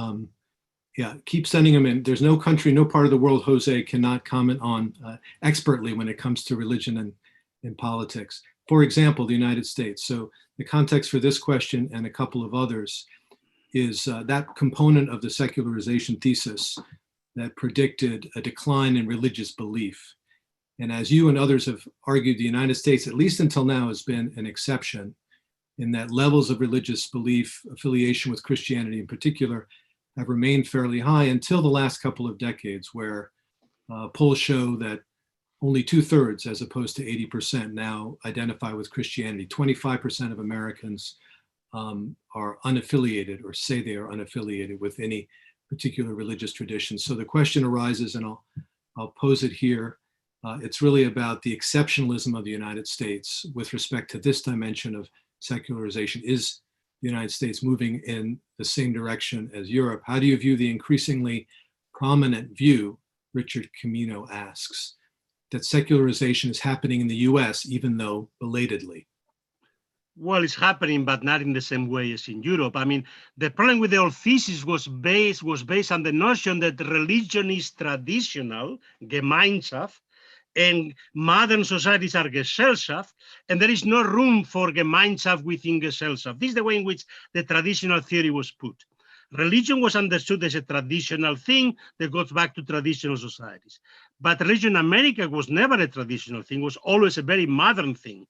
Yeah, keep sending them in. There's no country, no part of the world Jose cannot comment on expertly when it comes to religion and politics. For example, the United States. So the context for this question and a couple of others is that component of the secularization thesis that predicted a decline in religious belief. And as you and others have argued, the United States, at least until now, has been an exception in that levels of religious belief, affiliation with Christianity in particular, have remained fairly high until the last couple of decades, where polls show that only 2/3, as opposed to 80% now, identify with Christianity. 25% of Americans are unaffiliated or say they are unaffiliated with any particular religious traditions. So the question arises, and I'll pose it here. It's really about the exceptionalism of the United States with respect to this dimension of secularization. Is the United States moving in the same direction as Europe? How do you view the increasingly prominent view, Richard Camino asks, that secularization is happening in the US, even though belatedly? Well, it's happening, but not in the same way as in Europe. I mean, the problem with the old thesis was based on the notion that religion is traditional, Gemeinschaft, and modern societies are Gesellschaft, and there is no room for Gemeinschaft within Gesellschaft. This is the way in which the traditional theory was put. Religion was understood as a traditional thing that goes back to traditional societies. But religion in America was never a traditional thing, was always a very modern thing.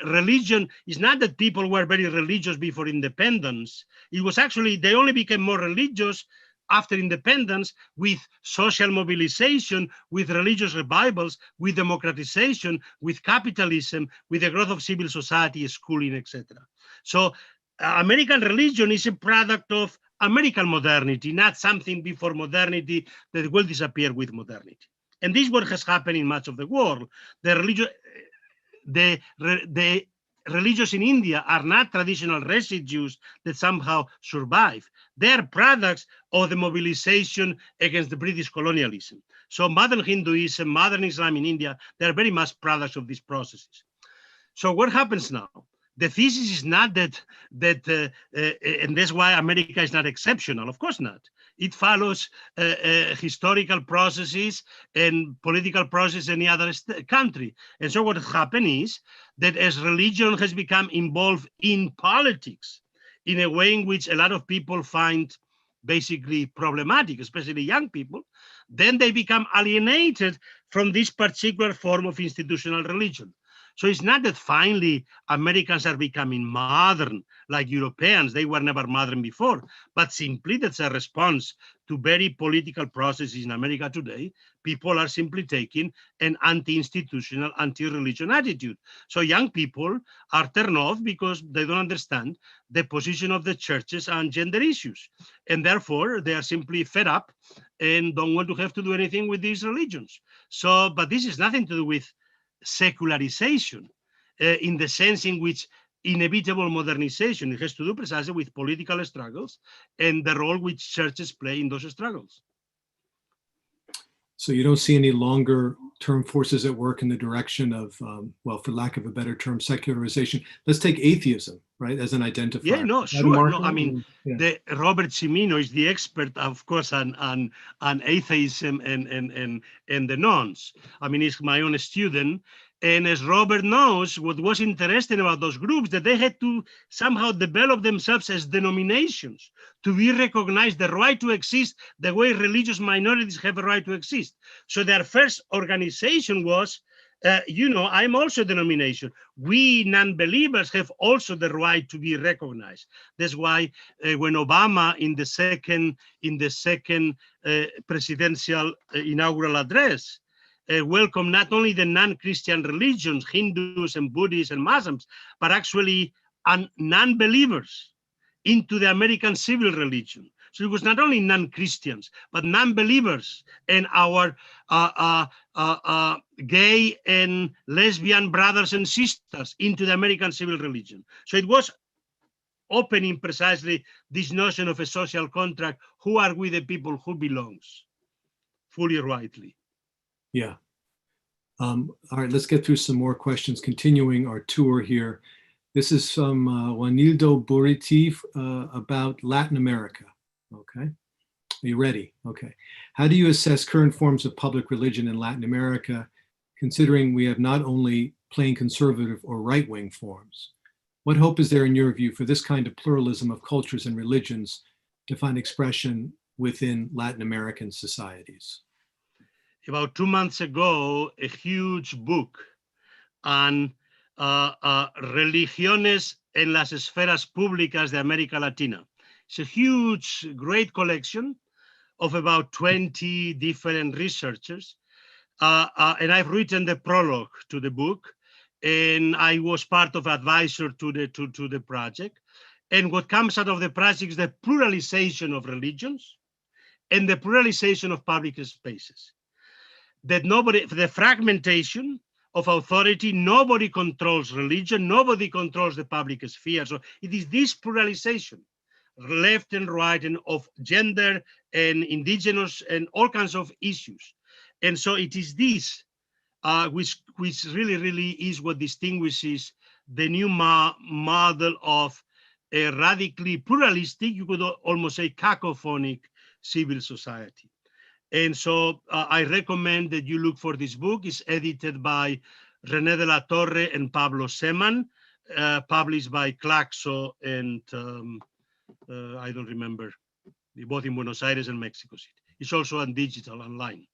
Religion is not that people were very religious before independence. It was actually, they only became more religious after independence with social mobilization, with religious revivals, with democratization, with capitalism, with the growth of civil society, schooling, etc. So American religion is a product of American modernity, not something before modernity that will disappear with modernity. And this is what has happened in much of the world. The religious in India are not traditional residues that somehow survive. They are products of the mobilization against the British colonialism. So modern Hinduism, modern Islam in India, they are very much products of these processes. So what happens now? The thesis is not that, and that's why America is not exceptional. Of course not. It follows historical processes and political processes in any other country. And so what happened is that as religion has become involved in politics in a way in which a lot of people find basically problematic, especially young people, then they become alienated from this particular form of institutional religion. So it's not that finally Americans are becoming modern like Europeans. They were never modern before, but simply that's a response to very political processes in America today. People are simply taking an anti-institutional, anti-religion attitude. So young people are turned off because they don't understand the position of the churches on gender issues. And therefore, they are simply fed up and don't want to have to do anything with these religions. So, but this has nothing to do with secularization in the sense in which inevitable modernization. It has to do precisely with political struggles and the role which churches play in those struggles. So you don't see any longer term forces at work in the direction of, well, for lack of a better term, secularization. Let's take atheism, right, as an identifier. Yeah, no, sure. No, I mean, Robert Cimino is the expert, of course, on atheism and the nuns. I mean, he's my own student. And as Robert knows, what was interesting about those groups, that they had to somehow develop themselves as denominations to be recognized, the right to exist the way religious minorities have a right to exist. So their first organization was, I'm also a denomination. We non-believers have also the right to be recognized. That's why when Obama in the second presidential inaugural address welcome not only the non-Christian religions, Hindus and Buddhists and Muslims, but actually non-believers into the American civil religion. So it was not only non-Christians, but non-believers and our gay and lesbian brothers and sisters into the American civil religion. So it was opening precisely this notion of a social contract. Who are we, the people who belongs? Fully rightly. Yeah. All right, let's get through some more questions, continuing our tour here. This is from Juanildo Buriti about Latin America. Okay. Are you ready? Okay. How do you assess current forms of public religion in Latin America, considering we have not only plain conservative or right-wing forms? What hope is there in your view for this kind of pluralism of cultures and religions to find expression within Latin American societies? About 2 months ago, a huge book on religiones en las esferas públicas de América Latina. It's a huge, great collection of about 20 different researchers. And I've written the prologue to the book, and I was part of advisor to the project. And what comes out of the project is the pluralization of religions and the pluralization of public spaces. That the fragmentation of authority, nobody controls religion, nobody controls the public sphere. So it is this pluralization, left and right, and of gender and indigenous and all kinds of issues. And so it is this which really is what distinguishes the new model of a radically pluralistic, you could almost say cacophonic civil society. And so I recommend that you look for this book. It's edited by René de la Torre and Pablo Seman, published by Claxo and I don't remember, both in Buenos Aires and Mexico City. It's also on digital online.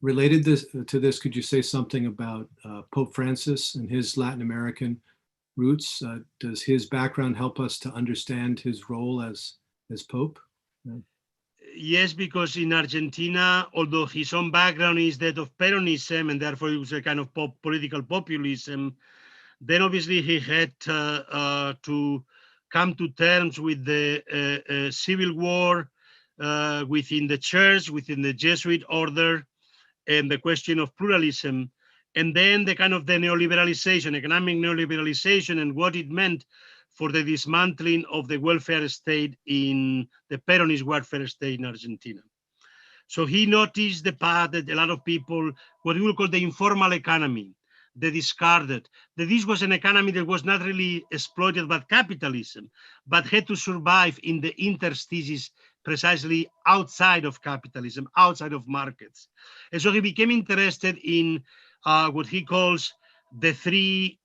Related to this, could you say something about Pope Francis and his Latin American roots? Does his background help us to understand his role as Pope? Yes, because in Argentina, although his own background is that of Peronism, and therefore it was a kind of political populism, then obviously he had to come to terms with the civil war within the church, within the Jesuit order, and the question of pluralism, and then the kind of the neoliberalization, economic neoliberalization, and what it meant for the dismantling of the welfare state in the Peronist welfare state in Argentina. So he noticed the path that a lot of people, what we will call the informal economy, they discarded, that this was an economy that was not really exploited by capitalism, but had to survive in the interstices precisely outside of capitalism, outside of markets. And so he became interested in what he calls the three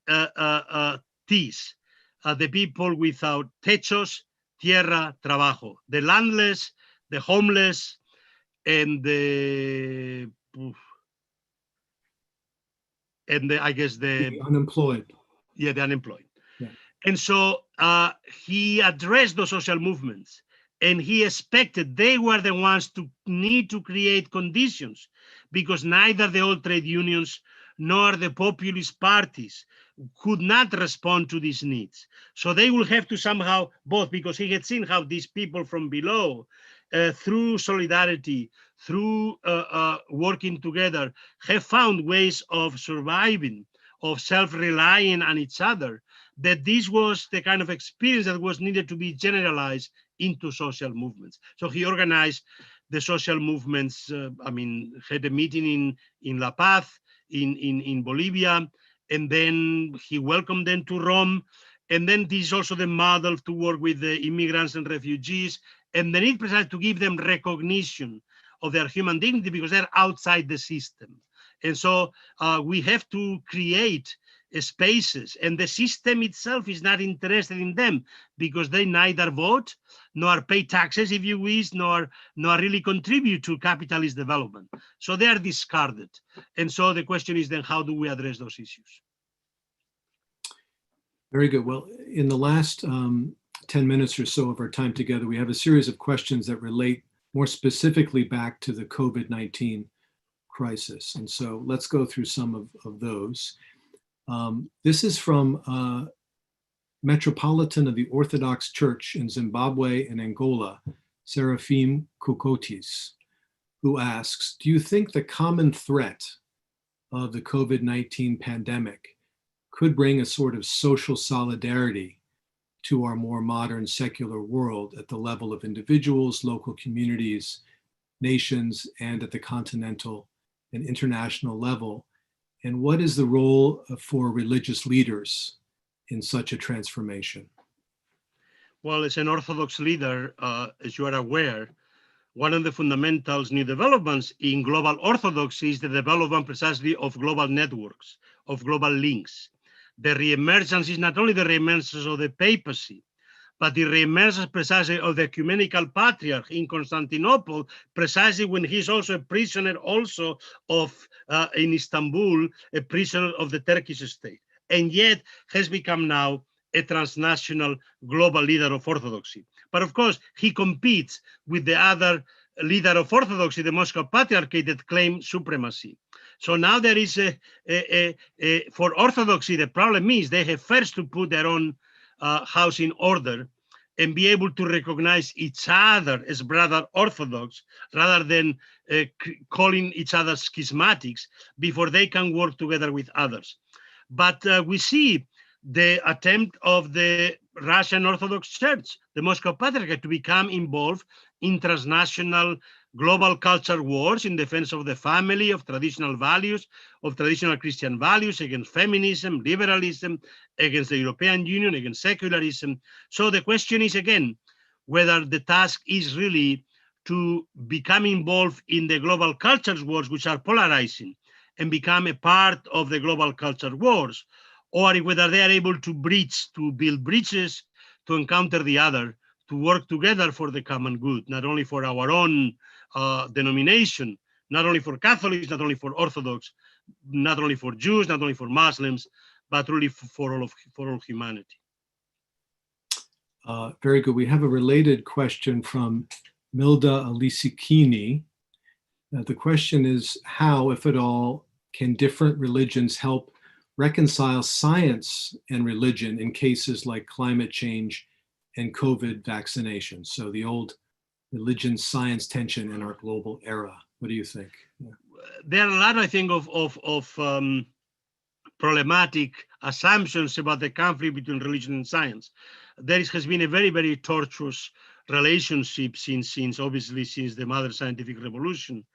T's. The people without techos, tierra, trabajo, the landless, the homeless, and the I guess the unemployed. Yeah, the unemployed. Yeah. And so he addressed those social movements, and he expected they were the ones to need to create conditions, because neither the old trade unions nor the populist parties could not respond to these needs. So they will have to somehow both, because he had seen how these people from below, through solidarity, through working together, have found ways of surviving, of self-relying on each other, that this was the kind of experience that was needed to be generalized into social movements. So he organized the social movements, had a meeting in La Paz, in Bolivia, and then he welcomed them to Rome. And then this is also the model to work with the immigrants and refugees, and the need precisely to give them recognition of their human dignity because they're outside the system. And so we have to create spaces, and the system itself is not interested in them because they neither vote nor pay taxes, if you wish, nor really contribute to capitalist development. So they are discarded. And so the question is then, how do we address those issues? Very good. Well, in the last 10 minutes or so of our time together, we have a series of questions that relate more specifically back to the COVID-19 crisis. And so let's go through some of those. This is from Metropolitan of the Orthodox Church in Zimbabwe and Angola, Seraphim Kukotis, who asks, do you think the common threat of the COVID-19 pandemic could bring a sort of social solidarity to our more modern secular world at the level of individuals, local communities, nations, and at the continental and international level? And what is the role for religious leaders in such a transformation? Well, as an Orthodox leader, as you are aware, one of the fundamental new developments in global Orthodoxy is the development precisely of global networks, of global links. The reemergence is not only the reemergence of the papacy, but the reemergence precisely of the ecumenical patriarch in Constantinople, precisely when he's also a prisoner also of, in Istanbul, a prisoner of the Turkish state, and yet has become now a transnational global leader of Orthodoxy. But of course, he competes with the other leader of Orthodoxy, the Moscow Patriarchate, that claim supremacy. So now there is for Orthodoxy, the problem is they have first to put their own house in order. and be able to recognize each other as brother Orthodox rather than calling each other schismatics before they can work together with others. But we see the attempt of the Russian Orthodox Church, the Moscow Patriarchate, to become involved in transnational global culture wars in defense of the family, of traditional values, of traditional Christian values, against feminism, liberalism, against the European Union, against secularism. So the question is, again, whether the task is really to become involved in the global culture wars, which are polarizing, and become a part of the global culture wars, or whether they are able to build bridges, to encounter the other, to work together for the common good, not only for our own denomination, not only for Catholics, not only for Orthodox, not only for Jews, not only for Muslims, but really for all humanity. Very good. We have a related question from Milda Alisikini. The question is, how, if at all, can different religions help reconcile science and religion in cases like climate change and COVID vaccination? So the old religion-science tension in our global era. What do you think? Yeah. There are a lot, I think, of problematic assumptions about the conflict between religion and science. There has been a very, very tortuous relationship since the modern scientific revolution.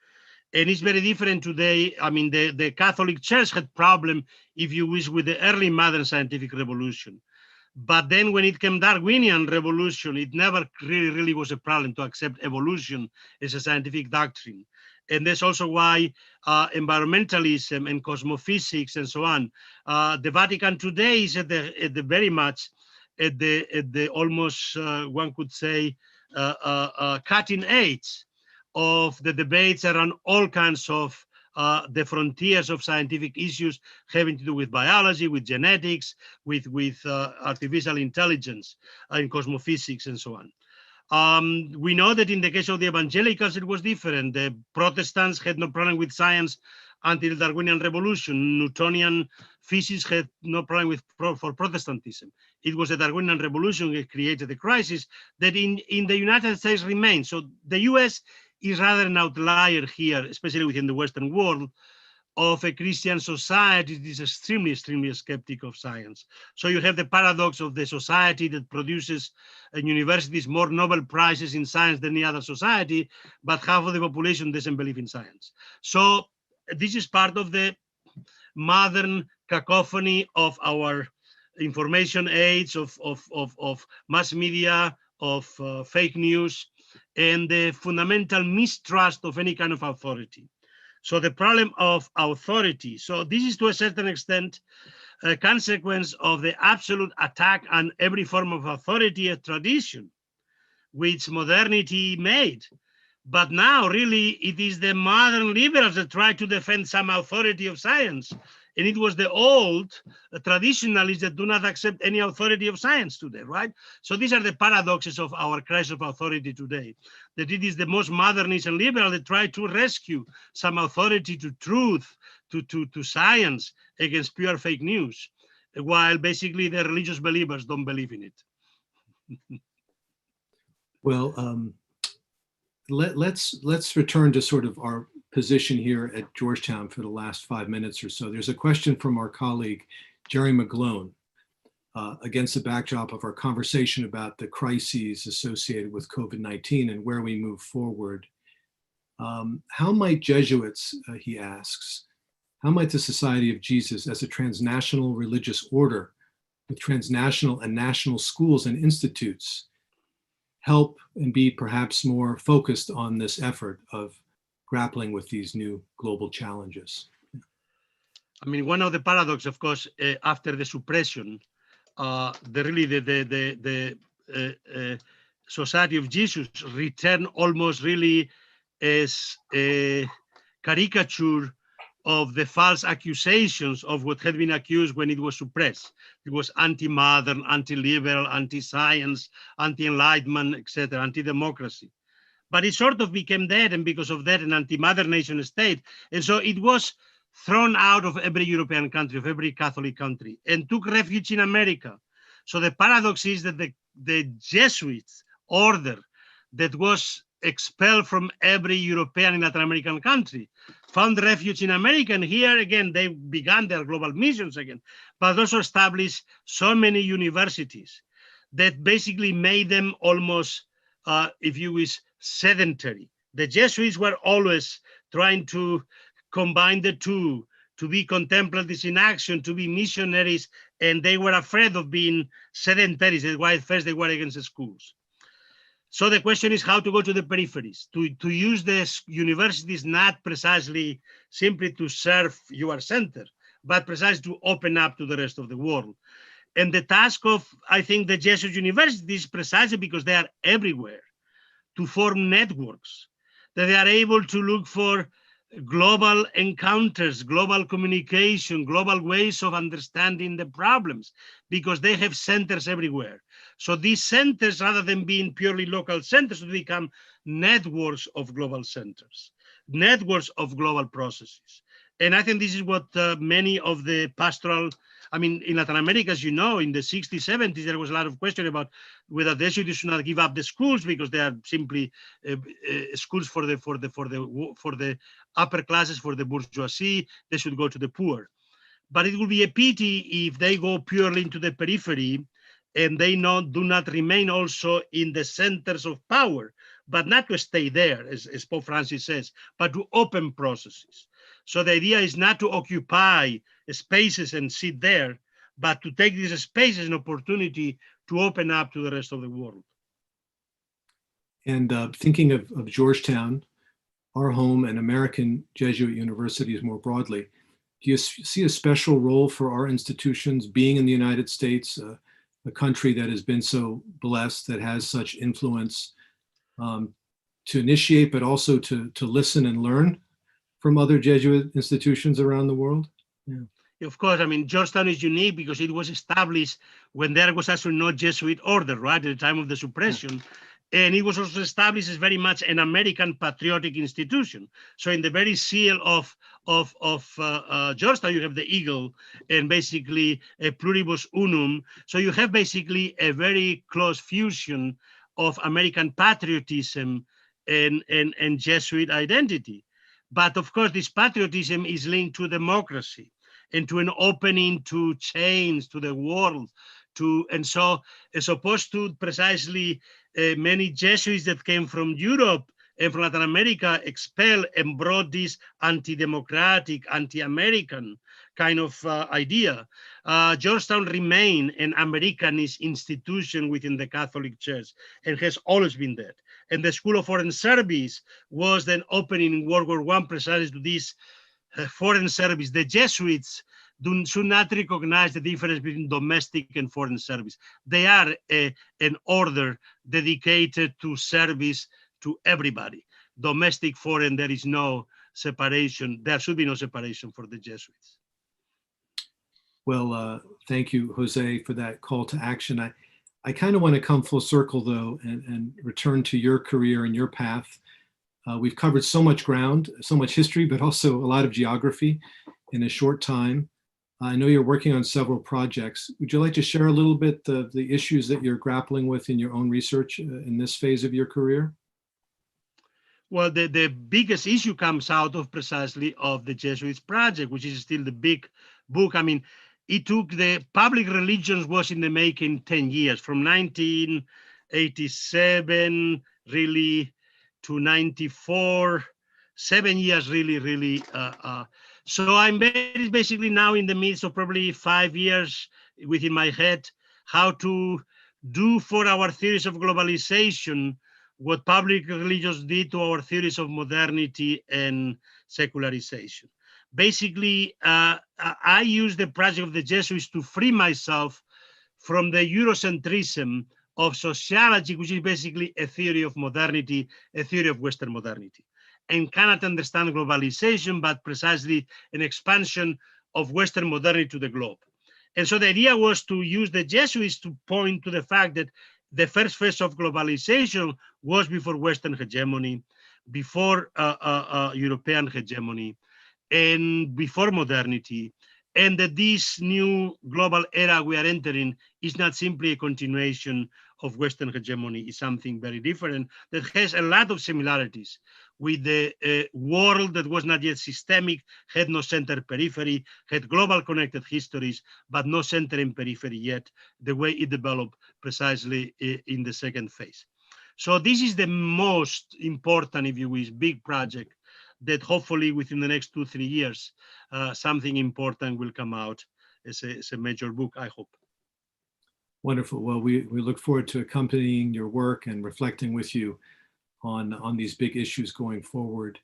And it's very different today. I mean, the Catholic Church had problem, if you wish, with the early modern scientific revolution. But then when it came Darwinian revolution, it never really was a problem to accept evolution as a scientific doctrine. And that's also why environmentalism and cosmophysics and so on, the Vatican today is at the very much at the almost, one could say, cutting edge of the debates around all kinds of the frontiers of scientific issues having to do with biology, with genetics, with artificial intelligence, and cosmophysics, and so on. We know that in the case of the evangelicals, it was different. The Protestants had no problem with science until the Darwinian revolution. Newtonian physics had no problem for Protestantism. It was the Darwinian revolution that created the crisis that in the United States remains. So the US is rather an outlier here, especially within the Western world, of a Christian society that is extremely, extremely skeptical of science. So you have the paradox of the society that produces in universities more Nobel Prizes in science than any other society, but half of the population doesn't believe in science. So this is part of the modern cacophony of our information age, of mass media, of fake news, and the fundamental mistrust of any kind of authority. So the problem of authority. So this is to a certain extent a consequence of the absolute attack on every form of authority and tradition, which modernity made. But now really it is the modern liberals that try to defend some authority of science. And it was the old traditionalists that do not accept any authority of science today, right? So these are the paradoxes of our crisis of authority today, that it is the most modernist and liberal that try to rescue some authority to truth, to science against pure fake news, while basically the religious believers don't believe in it. Well, let's return to sort of our position here at Georgetown for the last 5 minutes or so. There's a question from our colleague, Jerry McGlone, against the backdrop of our conversation about the crises associated with COVID-19 and where we move forward. How might Jesuits, he asks, how might the Society of Jesus as a transnational religious order with transnational and national schools and institutes help and be perhaps more focused on this effort of grappling with these new global challenges? I mean, one of the paradox, of course, after the suppression, the Society of Jesus returned almost really as a caricature of the false accusations of what had been accused when it was suppressed. It was anti-modern, anti-liberal, anti-science, anti-enlightenment, etc., anti-democracy. But it sort of became that, and because of that, an anti-modern nation state. And so it was thrown out of every European country, of every Catholic country, and took refuge in America. So the paradox is that the Jesuits order that was expelled from every European and Latin American country, found refuge in America. And here again, they began their global missions again, but also established so many universities that basically made them almost, if you wish, sedentary. The Jesuits were always trying to combine the two, to be contemplatives in action, to be missionaries, and they were afraid of being sedentary. That's why at first they were against the schools. So the question is how to go to the peripheries, to use the universities not precisely simply to serve your center, but precisely to open up to the rest of the world. And the task of, I think, the Jesuit universities, precisely because they are everywhere, to form networks, that they are able to look for global encounters, global communication, global ways of understanding the problems, because they have centers everywhere. So these centers, rather than being purely local centers, will become networks of global centers, networks of global processes. And I think this is what many of the pastoral, I mean, in Latin America, as you know, in the 60s, 70s, there was a lot of question about whether they should not give up the schools because they are simply schools for the upper classes, for the bourgeoisie. They should go to the poor. But it would be a pity if they go purely into the periphery and they do not remain also in the centers of power, but not to stay there, as Pope Francis says, but to open processes. So the idea is not to occupy spaces and sit there, but to take these spaces as an opportunity to open up to the rest of the world. And thinking of Georgetown, our home, and American Jesuit universities more broadly, do you see a special role for our institutions being in the United States, a country that has been so blessed, that has such influence, to initiate, but also to listen and learn from other Jesuit institutions around the world? Yeah. Of course, I mean, Georgetown is unique because it was established when there was actually no Jesuit order, right, at the time of the suppression. And it was also established as very much an American patriotic institution. So in the very seal of Georgetown, you have the eagle and basically a pluribus unum. So you have basically a very close fusion of American patriotism and Jesuit identity. But of course, this patriotism is linked to democracy and to an opening to change, to the world. And so as opposed to precisely many Jesuits that came from Europe and from Latin America expelled and brought this anti-democratic, anti-American kind of idea, Georgetown remained an Americanist institution within the Catholic Church and has always been that. And the School of Foreign Service was then opening in World War I precisely to this foreign service. The Jesuits should not recognize the difference between domestic and foreign service. They are an order dedicated to service to everybody. Domestic, foreign, there is no separation. There should be no separation for the Jesuits. Well, thank you, Jose, for that call to action. I kind of want to come full circle, though, and return to your career and your path. We've covered so much ground, so much history, but also a lot of geography in a short time. I know you're working on several projects. Would you like to share a little bit the issues that you're grappling with in your own research in this phase of your career? Well, the biggest issue comes out of precisely of the Jesuits project, which is still the big book. I mean, it took the public religions was in the making 10 years, from 1987 really to 94, 7 years really. So I'm basically now in the midst of probably 5 years within my head, how to do for our theories of globalization what public religions did to our theories of modernity and secularization. Basically, I use the project of the Jesuits to free myself from the Eurocentrism of sociology, which is basically a theory of modernity, a theory of Western modernity, and cannot understand globalization, but precisely an expansion of Western modernity to the globe. And so the idea was to use the Jesuits to point to the fact that the first phase of globalization was before Western hegemony, before European hegemony, and before modernity, and that this new global era we are entering is not simply a continuation of Western hegemony is something very different that has a lot of similarities with the world that was not yet systemic, had no center periphery, had global connected histories, but no center and periphery yet, the way it developed precisely in the second phase. So this is the most important, if you wish, big project that hopefully within the next 2-3 years, something important will come out as a major book, I hope. Wonderful. Well, we look forward to accompanying your work and reflecting with you on these big issues going forward.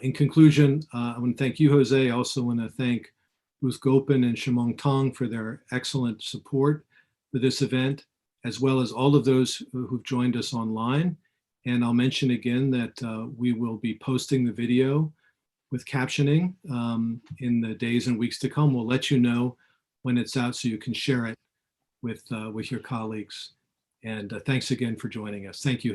In conclusion, I want to thank you, Jose. I also want to thank Ruth Gopin and Shimong Tong for their excellent support for this event, as well as all of those who've joined us online. And I'll mention again that we will be posting the video with captioning in the days and weeks to come. We'll let you know when it's out so you can share it with your colleagues. And thanks again for joining us. Thank you.